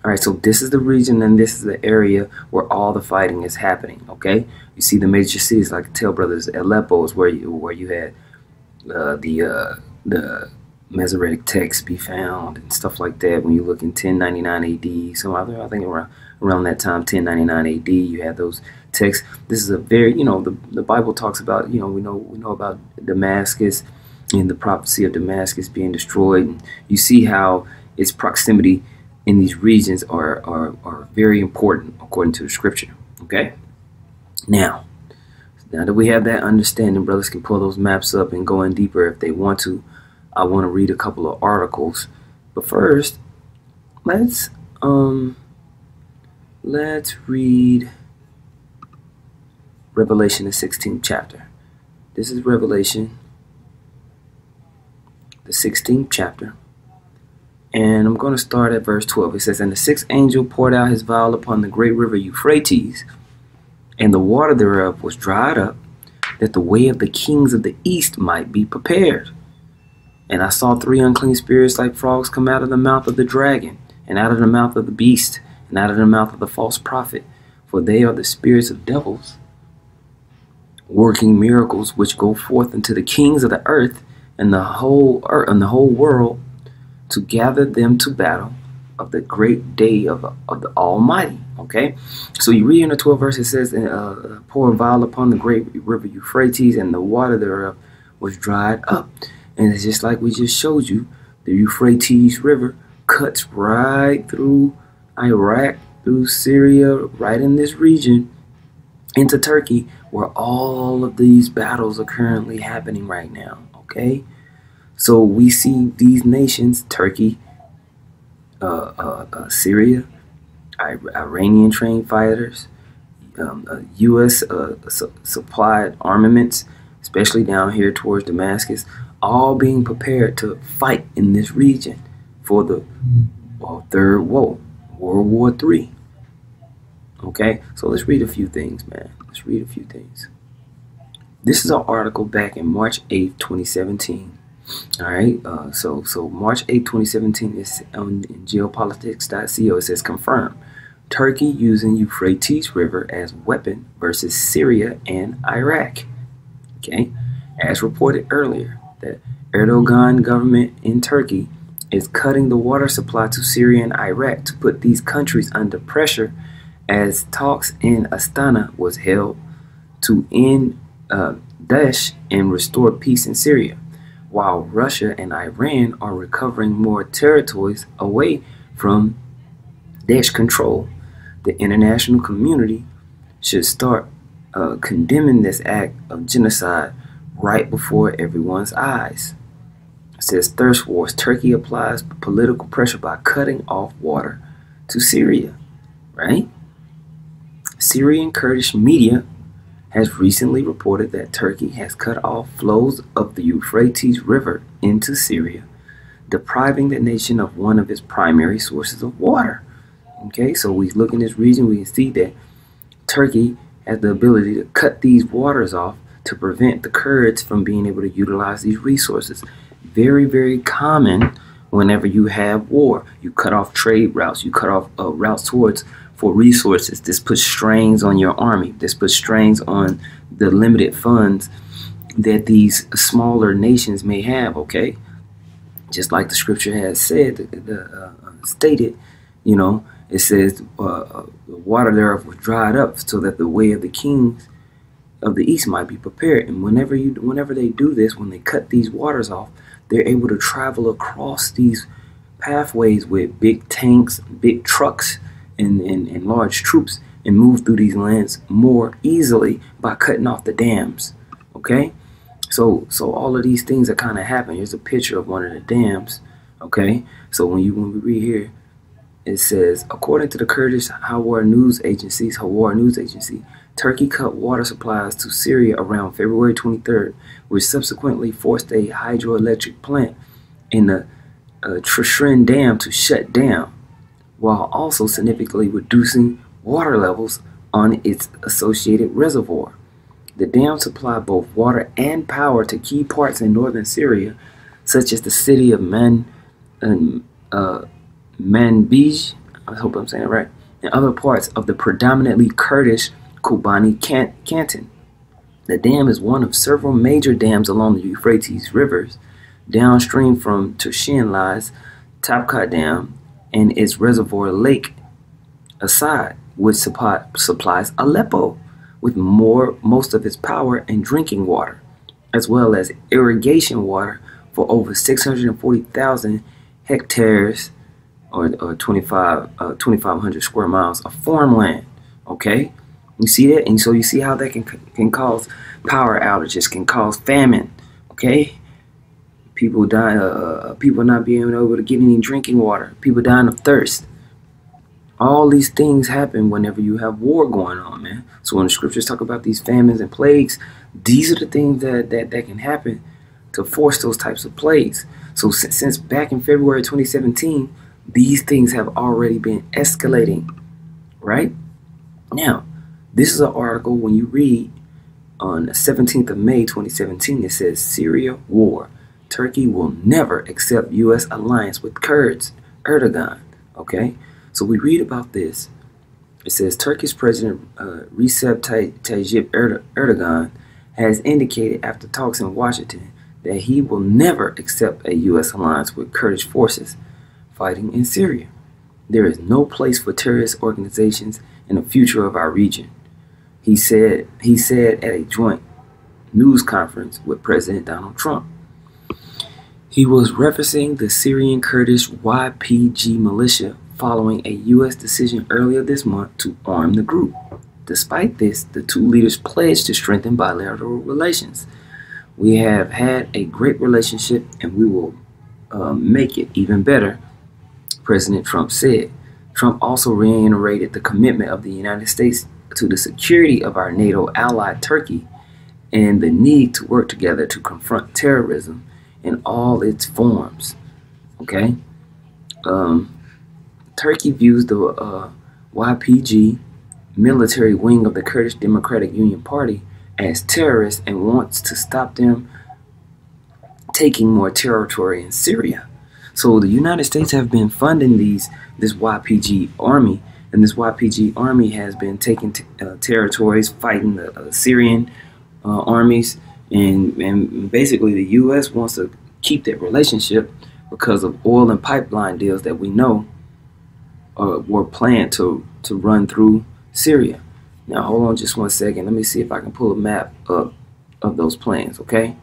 all right, so this is the region and this is the area where all the fighting is happening. Okay, you see the major cities like Tell Brothers, Aleppo is where you had the Masoretic texts be found and stuff like that. When you look in 1099 AD, so I think around that time, 1099 AD, you had those texts. This is a very, the Bible talks about, we know about Damascus and the prophecy of Damascus being destroyed. And you see how its proximity in these regions are very important according to the scripture. Okay, now that we have that understanding, brothers can pull those maps up and go in deeper if they want to. I want to read a couple of articles, but first let's read Revelation, the 16th chapter. This is Revelation, the 16th chapter, and I'm going to start at verse 12. It says, "And the sixth angel poured out his vial upon the great river Euphrates, and the water thereof was dried up, that the way of the kings of the east might be prepared. And I saw three unclean spirits like frogs come out of the mouth of the dragon, and out of the mouth of the beast, and out of the mouth of the false prophet, for they are the spirits of devils, working miracles, which go forth unto the kings of the earth and the whole world, to gather them to battle of the great day of the Almighty." Okay, so you read in the 12th verse, it says, "Pour a vial upon the great river Euphrates, and the water thereof was dried up." And it's just like we just showed you, the Euphrates River cuts right through Iraq, through Syria, right in this region, into Turkey, where all of these battles are currently happening right now. Okay, so we see these nations, Turkey, Syria, Iranian trained fighters, U.S. Supplied armaments, especially down here towards Damascus, all being prepared to fight in this region for the third World War III. Okay, so let's read a few things, man. Let's read a few things. This is an article back in March 8th, 2017. All right, so March 8th, 2017 is on geopolitics.co. It says, "Confirmed. Turkey using Euphrates River as weapon versus Syria and Iraq." Okay, as reported earlier, the Erdogan government in Turkey is cutting the water supply to Syria and Iraq to put these countries under pressure as talks in Astana was held to end Daesh and restore peace in Syria, while Russia and Iran are recovering more territories away from Daesh control. The international community should start condemning this act of genocide right before everyone's eyes. It says, "Thirst wars. Turkey applies political pressure by cutting off water to Syria." Right? Syrian Kurdish media has recently reported that Turkey has cut off flows of the Euphrates River into Syria, depriving the nation of one of its primary sources of water. Okay, so we look in this region, we can see that Turkey has the ability to cut these waters off to prevent the Kurds from being able to utilize these resources. Very, very common whenever you have war. You cut off trade routes, you cut off routes for resources. This puts strains on your army. This puts strains on the limited funds that these smaller nations may have, okay? Just like the scripture has said, stated, you know, it says the water thereof was dried up so that the way of the kings of the east might be prepared. And whenever they do this, when they cut these waters off, they're able to travel across these pathways with big tanks, big trucks, and large troops, and move through these lands more easily by cutting off the dams. Okay, so all of these things are kind of happening. Here's a picture of one of the dams. Okay, so when we read here, it says, according to the Kurdish Hawar News Agency, Turkey cut water supplies to Syria around February 23rd, which subsequently forced a hydroelectric plant in the Trisrin Dam to shut down, while also significantly reducing water levels on its associated reservoir. The dam supplied both water and power to key parts in northern Syria, such as the city of Manbij, I hope I'm saying it right, and other parts of the predominantly Kurdish Kobani canton. The dam is one of several major dams along the Euphrates rivers. Downstream from Tushin lies Tapka Dam and its reservoir Lake Assad, which supplies Aleppo with most of its power and drinking water, as well as irrigation water for over 640,000 hectares or 2,500 square miles of farmland. Okay, you see that, and so you see how that can cause power outages, can cause famine. Okay, people die, people not being able to get any drinking water, people dying of thirst. All these things happen whenever you have war going on, man. So when the scriptures talk about these famines and plagues, these are the things that can happen to force those types of plagues. So since back in February 2017, these things have already been escalating, right? Now, this is an article when you read on the 17th of May 2017, it says Syria war. Turkey will never accept U.S. alliance with Kurds, Erdogan. Okay, so we read about this. It says Turkish President Recep Tayyip Erdogan has indicated after talks in Washington that he will never accept a U.S. alliance with Kurdish forces fighting in Syria. There is no place for terrorist organizations in the future of our region, he said at a joint news conference with President Donald Trump. He was referencing the Syrian Kurdish YPG militia following a U.S. decision earlier this month to arm the group. Despite this, the two leaders pledged to strengthen bilateral relations. We have had a great relationship and we will make it even better, President Trump said. Trump also reiterated the commitment of the United States to the security of our NATO ally Turkey and the need to work together to confront terrorism in all its forms. Okay? Turkey views the YPG military wing of the Kurdish Democratic Union Party as terrorists and wants to stop them taking more territory in Syria. So the United States have been funding this YPG army, and this YPG army has been taking territories, fighting the Syrian armies, and basically the U.S. wants to keep that relationship because of oil and pipeline deals that we know were planned to run through Syria. Now hold on just one second. Let me see if I can pull a map up of those plans, okay?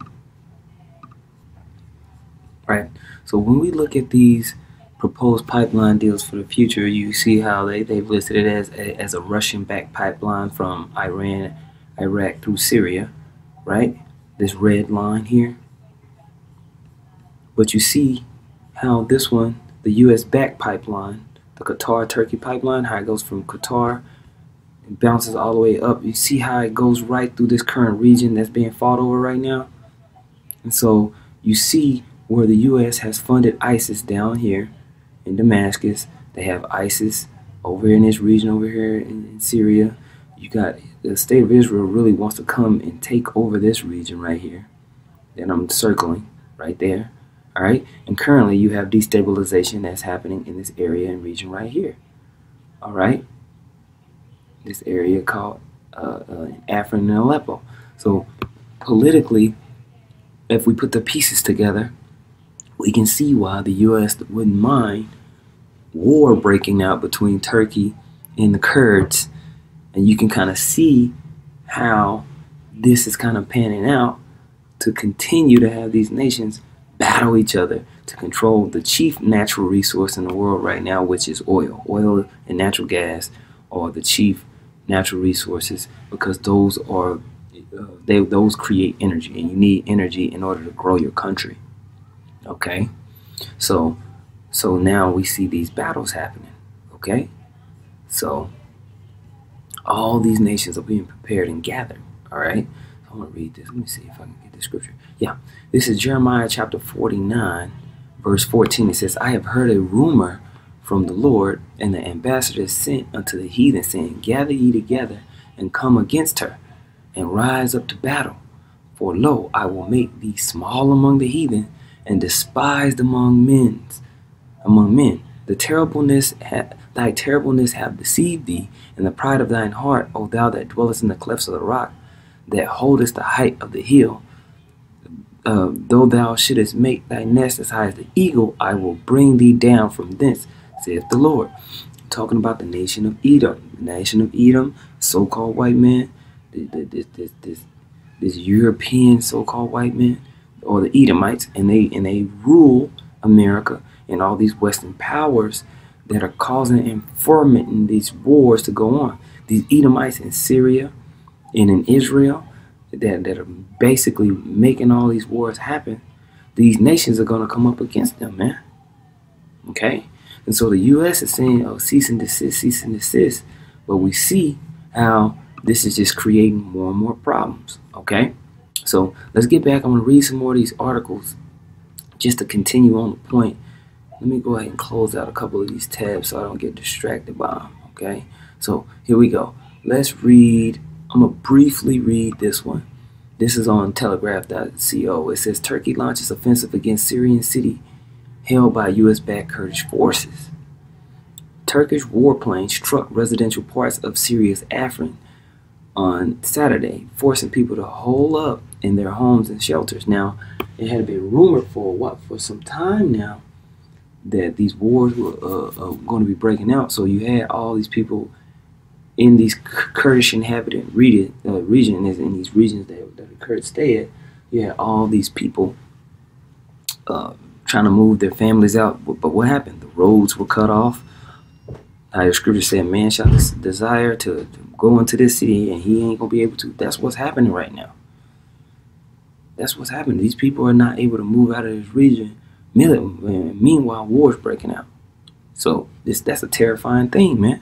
Right. So when we look at these proposed pipeline deals for the future, you see how they've listed it as a Russian-backed pipeline from Iran, Iraq through Syria, right? This red line here. But you see how this one, the U.S.-backed pipeline, the Qatar-Turkey pipeline, how it goes from Qatar and bounces all the way up. You see how it goes right through this current region that's being fought over right now? And so you see where the U.S. has funded ISIS down here in Damascus. They have ISIS over here in this region over here in Syria. You got the state of Israel really wants to come and take over this region right here that I'm circling right there. All right, and currently you have destabilization that's happening in this area and region right here. All right, this area called Afrin and Aleppo. So politically, if we put the pieces together, we can see why the U.S. wouldn't mind war breaking out between Turkey and the Kurds. And you can kind of see how this is kind of panning out to continue to have these nations battle each other to control the chief natural resource in the world right now, which is oil. Oil and natural gas are the chief natural resources because those are those create energy, and you need energy in order to grow your country. Okay, so now we see these battles happening. Okay, so all these nations are being prepared and gathered. All right, so I want to read this. Let me see if I can get the scripture. Yeah, this is Jeremiah chapter 49, verse 14. It says, I have heard a rumor from the Lord, and the ambassador sent unto the heathen, saying, gather ye together and come against her, and rise up to battle. For lo, I will make thee small among the heathen, and despised among men. Thy terribleness have deceived thee, and the pride of thine heart, O thou that dwellest in the clefts of the rock, that holdest the height of the hill. Though thou shouldest make thy nest as high as the eagle, I will bring thee down from thence, saith the Lord. Talking about the nation of Edom. The nation of Edom, so-called white man, this European so-called white man, or the Edomites, and they rule America and all these Western powers that are causing and fomenting these wars to go on. These Edomites in Syria and in Israel that are basically making all these wars happen. These nations are going to come up against them, man. Okay? And so the U.S. is saying, oh, cease and desist, cease and desist. But we see how this is just creating more and more problems. Okay? So let's get back. I'm going to read some more of these articles just to continue on the point. Let me go ahead and close out a couple of these tabs so I don't get distracted by them. Okay? So here we go. Let's read. I'm going to briefly read this one. This is on telegraph.co. It says, Turkey launches offensive against Syrian city held by U.S.-backed Kurdish forces. Turkish warplanes struck residential parts of Syria's Afrin on Saturday, forcing people to hole up in their homes and shelters. Now, it had been rumored for some time now that these wars were going to be breaking out. So you had all these people in these Kurdish inhabited regions, in these regions that the Kurds stay at. You had all these people trying to move their families out. But what happened? The roads were cut off. How the scripture said, man shall desire to go into this city and he ain't going to be able to. That's what's happening right now. That's what's happening. These people are not able to move out of this region. Meanwhile, war's breaking out. So that's a terrifying thing, man.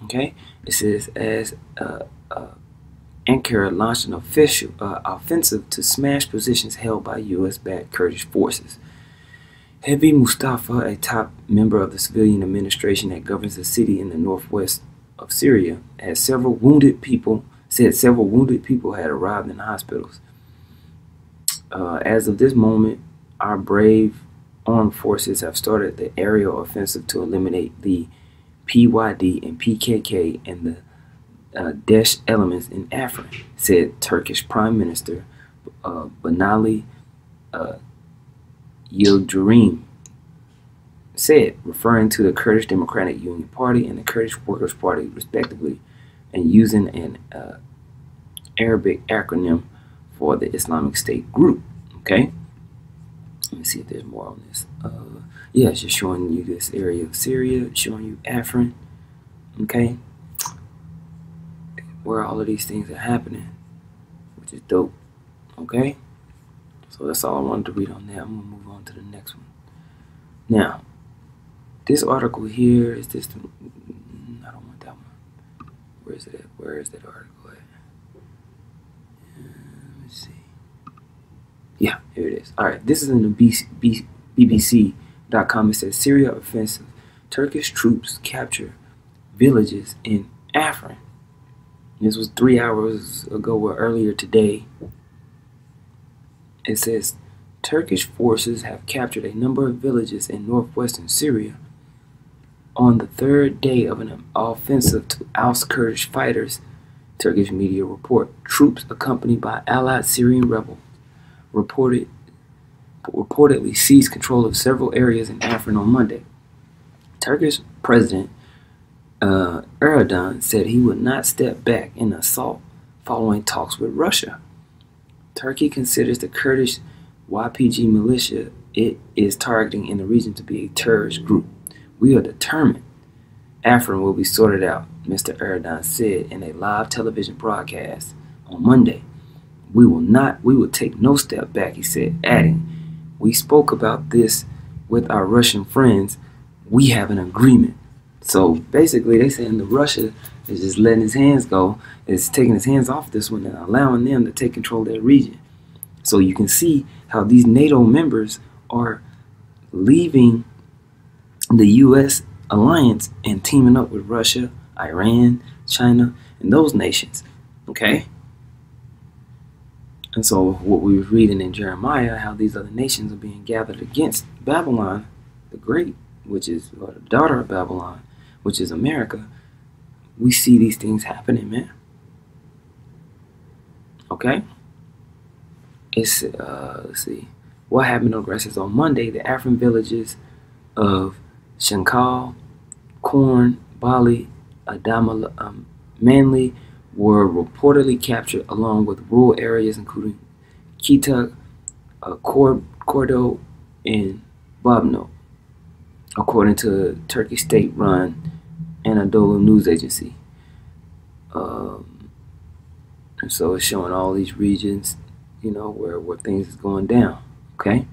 Okay? It says, as Ankara launched an offensive to smash positions held by U.S.-backed Kurdish forces. Hevi Mustafa, a top member of the civilian administration that governs the city in the northwest of Syria, said several wounded people had arrived in hospitals. As of this moment, our brave armed forces have started the aerial offensive to eliminate the PYD and PKK and the Daesh elements in Afrin, said Turkish Prime Minister Binali Yildirim said, referring to the Kurdish Democratic Union Party and the Kurdish Workers' Party, respectively, and using an Arabic acronym for the Islamic State group. Okay? Let me see if there's more on this. Yeah, it's just showing you this area of Syria, showing you Afrin. Okay? Where all of these things are happening, which is dope. Okay? So that's all I wanted to read on that. I'm going to move on to the next one. Now, this article here is this. I don't want that one. Where is it at? Where is that article at? Let me see. Yeah, here it is. All right, this is in the BBC.com. It says, Syria offensive. Turkish troops capture villages in Afrin. This was 3 hours ago or earlier today. It says, Turkish forces have captured a number of villages in northwestern Syria on the third day of an offensive to oust Kurdish fighters, Turkish media report. Troops accompanied by allied Syrian rebels reportedly seized control of several areas in Afrin on Monday. Turkish President Erdogan said he would not step back in the assault following talks with Russia. Turkey considers the Kurdish YPG militia it is targeting in the region to be a terrorist group. We are determined Afrin will be sorted out, Mr. Erdogan said in a live television broadcast on Monday. We will take no step back, he said, adding, we spoke about this with our Russian friends. We have an agreement. So basically they saying the Russia is just letting his hands go, is taking his hands off this one and allowing them to take control of their region. So you can see how these NATO members are leaving the U.S. alliance and teaming up with Russia, Iran, China, and those nations. Okay? And so what we were reading in Jeremiah, how these other nations are being gathered against Babylon the Great, which is the daughter of Babylon, which is America. We see these things happening, man. Okay? It's let's see. What happened on grass is on Monday, the Afrin villages of Shankal, Korn, Bali, Adama, Manly were reportedly captured along with rural areas including Kita, Kordo, and Babno, according to Turkish state-run Anadolu news agency. And so it's showing all these regions, you know, where things is going down. Okay.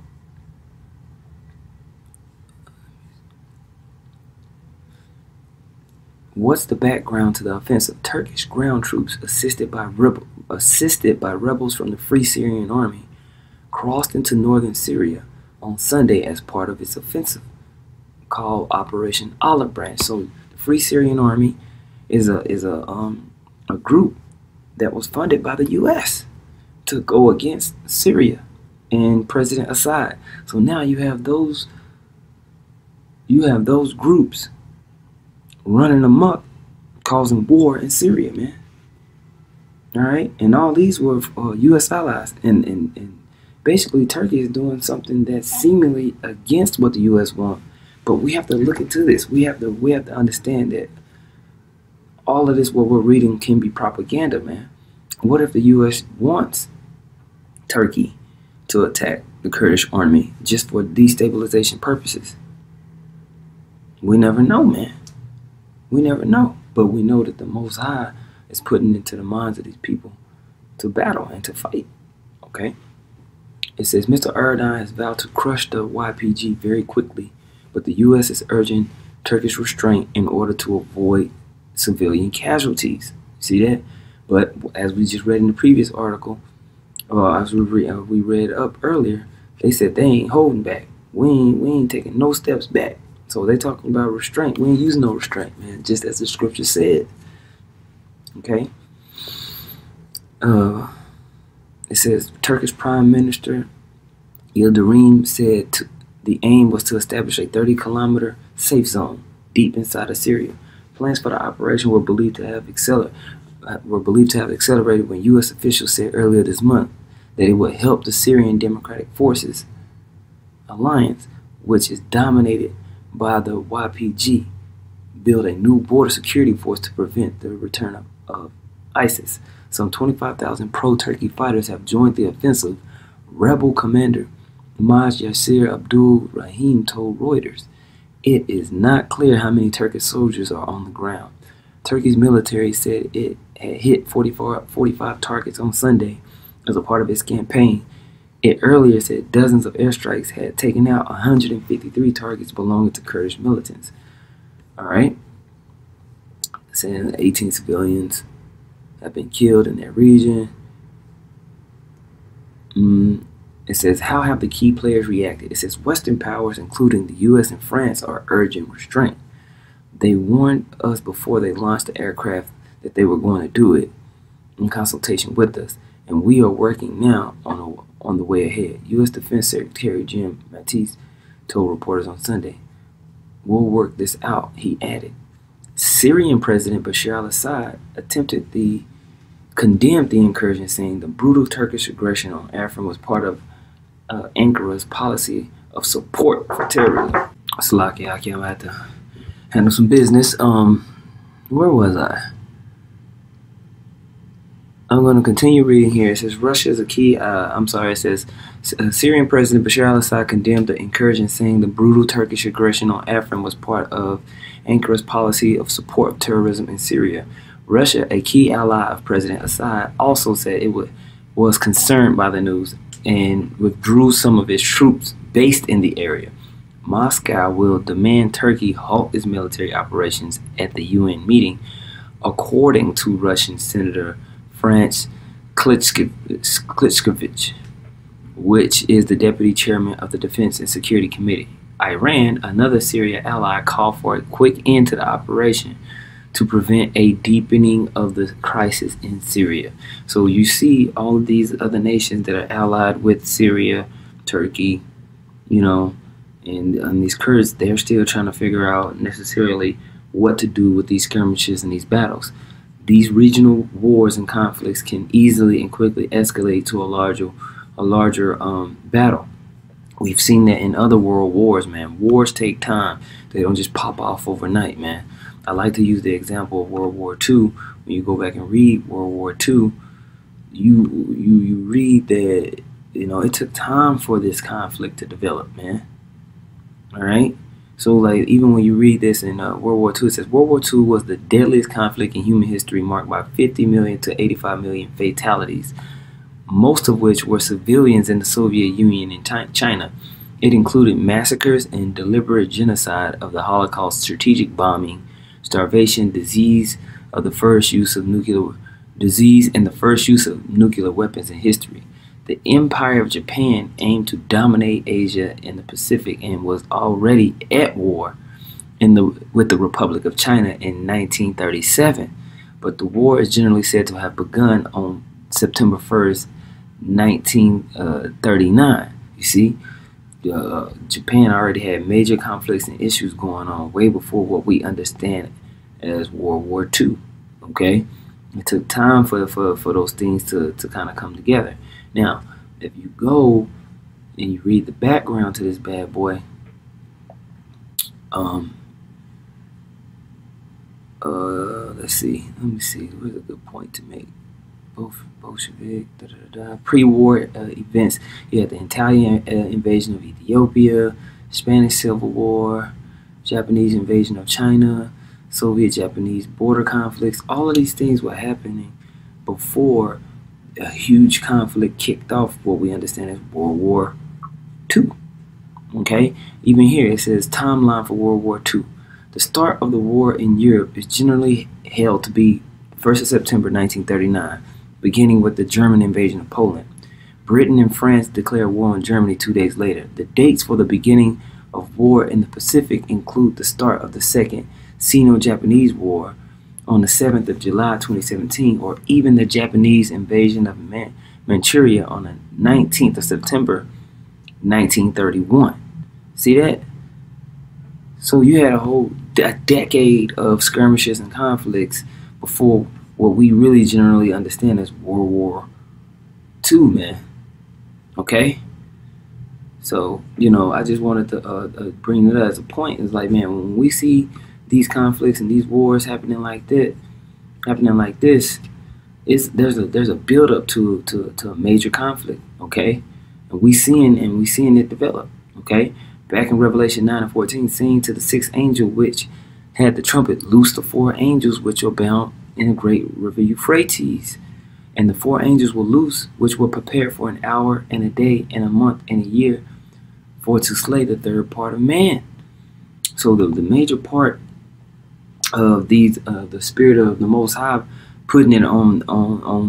What's the background to the offensive? Turkish ground troops, assisted by rebels from the Free Syrian Army, crossed into northern Syria on Sunday as part of its offensive called Operation Olive Branch. So the Free Syrian Army is a group that was funded by the U.S. to go against Syria and President Assad. So now you have those groups running amok, causing war in Syria, man. All right, and all these were U.S. allies, and basically Turkey is doing something that's seemingly against what the U.S. wants. But we have to look into this. We have to understand that all of this, what we're reading, can be propaganda, man. What if the U.S. wants Turkey to attack the Kurdish army just for destabilization purposes? We never know, man. We never know. But we know that the Most High is putting into the minds of these people to battle and to fight. Okay? It says, Mr. Erdogan has vowed to crush the YPG very quickly, but the U.S. is urging Turkish restraint in order to avoid civilian casualties. See that? But as we just read in the previous article, as we read up earlier, they said they ain't holding back. We ain't taking no steps back. So they talking about restraint. We ain't using no restraint, man, just as the scripture said. Okay? It says Turkish Prime Minister Yildirim said the aim was to establish a 30-kilometer safe zone deep inside of Syria. Plans for the operation were believed to have accelerated when U.S. officials said earlier this month that it would help the Syrian Democratic Forces alliance, which is dominated by the YPG, build a new border security force to prevent the return of ISIS. Some 25,000 pro-Turkey fighters have joined the offensive, rebel commander Maj Yasser Abdul Rahim told Reuters. It is not clear how many Turkish soldiers are on the ground. Turkey's military said it had hit 45 targets on Sunday as a part of its campaign. It earlier said dozens of airstrikes had taken out 153 targets belonging to Kurdish militants. All right. Saying 18 civilians have been killed in that region. It says, how have the key players reacted? It says Western powers, including the U.S. and France, are urging restraint. They warned us before they launched the aircraft that they were going to do it in consultation with us, and we are working now on the way ahead. U.S. Defense Secretary Jim Mattis told reporters on Sunday. We'll work this out, he added. Syrian President Bashar al-Assad attempted the condemned the incursion, saying the brutal Turkish aggression on Afrin was part of Ankara's policy of support for terrorism. Slaki, I'm gonna have to handle some business. Where was I? I'm going to continue reading here. It says Russia is a key. It says Syrian President Bashar al-Assad condemned the incursion, saying the brutal Turkish aggression on Afrin was part of Ankara's policy of support of terrorism in Syria. Russia, a key ally of President Assad, also said it was concerned by the news and withdrew some of its troops based in the area. Moscow will demand Turkey halt its military operations at the UN meeting, according to Russian Senator Franz Klitschkovich, which is the deputy chairman of the Defense and Security Committee. Iran, another Syria ally, called for a quick end to the operation to prevent a deepening of the crisis in Syria. So you see all of these other nations that are allied with Syria, Turkey, you know, and these Kurds, they're still trying to figure out necessarily what to do with these skirmishes and these battles. These regional wars and conflicts can easily and quickly escalate to a larger battle. We've seen that in other world wars, man. Wars take time. They don't just pop off overnight, man. I like to use the example of World War II. When you go back and read World War II, you read that, you know, it took time for this conflict to develop, man. All right? So, like, even when you read this in World War II, it says World War II was the deadliest conflict in human history, marked by 50 million to 85 million fatalities, most of which were civilians in the Soviet Union and China. It included massacres and deliberate genocide of the Holocaust, strategic bombing, starvation, disease, and the first use of nuclear weapons in history. The Empire of Japan aimed to dominate Asia and the Pacific and was already at war with the Republic of China in 1937. But the war is generally said to have begun on September 1st, 1939. You see, Japan already had major conflicts and issues going on way before what we understand as World War II. Okay, it took time for those things to kind of come together. Now, if you go and you read the background to this bad boy, let's see. Let me see. Where's a good point to make? Bolshevik, pre-war events. You had the Italian invasion of Ethiopia, Spanish Civil War, Japanese invasion of China, Soviet-Japanese border conflicts. All of these things were happening before a huge conflict kicked off what we understand as World War II. Okay? Even here it says timeline for World War II. The start of the war in Europe is generally held to be 1st of September 1939, beginning with the German invasion of Poland. Britain and France declared war on Germany 2 days later. The dates for the beginning of war in the Pacific include the start of the Second Sino-Japanese War on the 7th of July 2017, or even the Japanese invasion of Manchuria on the 19th of September 1931. See that? So you had a decade of skirmishes and conflicts before what we really generally understand as World War II, man. Okay? So, you know, I just wanted to bring it up as a point. It's like, man, when we see these conflicts and these wars happening like this, there's a build up to a major conflict, okay? And we seeing it develop, okay? Back in Revelation 9:14, saying to the sixth angel which had the trumpet, loose the 4 angels which are bound in a great river Euphrates. And the 4 angels were loose, which were prepared for an hour and a day and a month and a year, for to slay the third part of man. So the major part of these, the spirit of the Most High, putting it on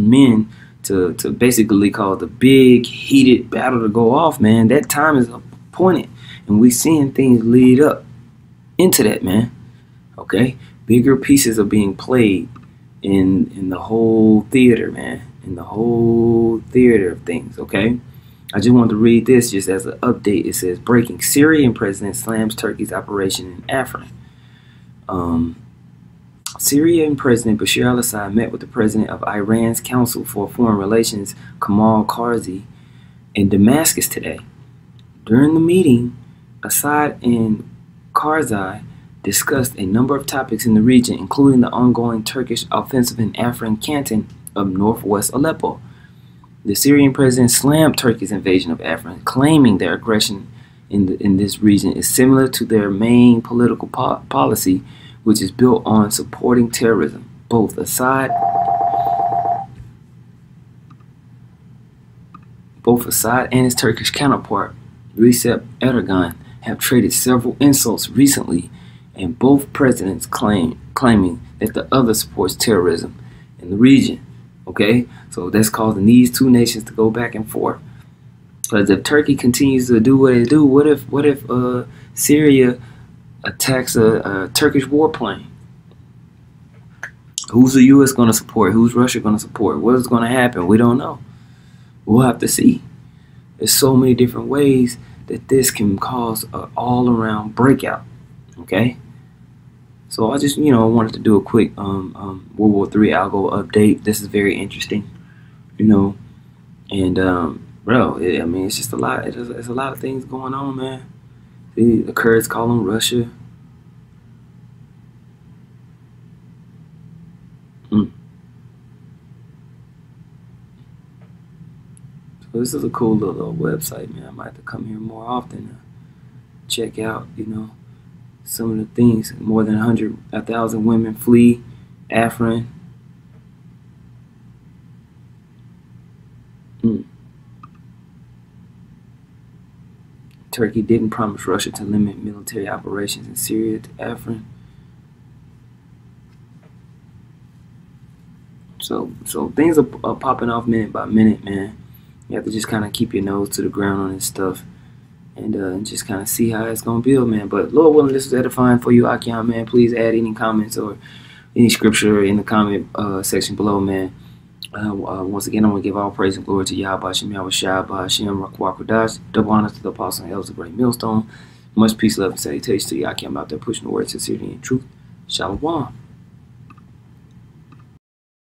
men to basically cause the big heated battle to go off, man. That time is appointed, and we seeing things lead up into that, man. Okay, bigger pieces are being played in the whole theater, man. In the whole theater of things. Okay, I just wanted to read this just as an update. It says, breaking: Syrian president slams Turkey's operation in Afrin. Syrian President Bashar al-Assad met with the president of Iran's Council for Foreign Relations, Kamal Karzi, in Damascus today. During the meeting, Assad and Karzai discussed a number of topics in the region, including the ongoing Turkish offensive in Afrin canton of northwest Aleppo. The Syrian president slammed Turkey's invasion of Afrin, claiming their aggression in this region is similar to their main political policy, which is built on supporting terrorism. Both Assad and his Turkish counterpart, Recep Erdogan, have traded several insults recently, and both presidents claiming that the other supports terrorism in the region. Okay, so that's causing these two nations to go back and forth. Because if Turkey continues to do what they do, what if Syria attacks a Turkish warplane? Who's the U.S. going to support? Who's Russia going to support? What is going to happen? We don't know. We'll have to see. There's so many different ways that this can cause an all-around breakout. Okay. So I just, wanted to do a quick World War III algo update. This is very interesting, and bro, it's just a lot. It's a lot of things going on, man. See, the Kurds call them Russia. So this is a cool little website, man. I might have to come here more often to check out, some of the things. More than 1,000 women flee Afrin. Turkey didn't promise Russia to limit military operations in Syria to Afrin. So things are popping off minute by minute, man. You have to just kind of keep your nose to the ground on this stuff. And just kind of see how it's going to build, man. But Lord willing, this was edifying for you, Akian, man. Please add any comments or any scripture in the comment section below, man. Once again, I want to give all praise and glory to Yahweh Hashem, Yahweh Shai, Hashem, Rakwa Kodash. Double honor to the apostle and elders of Great Millstone. Much peace, love, and salutation to you, Akian, out there pushing the word sincerity and truth. Shalom.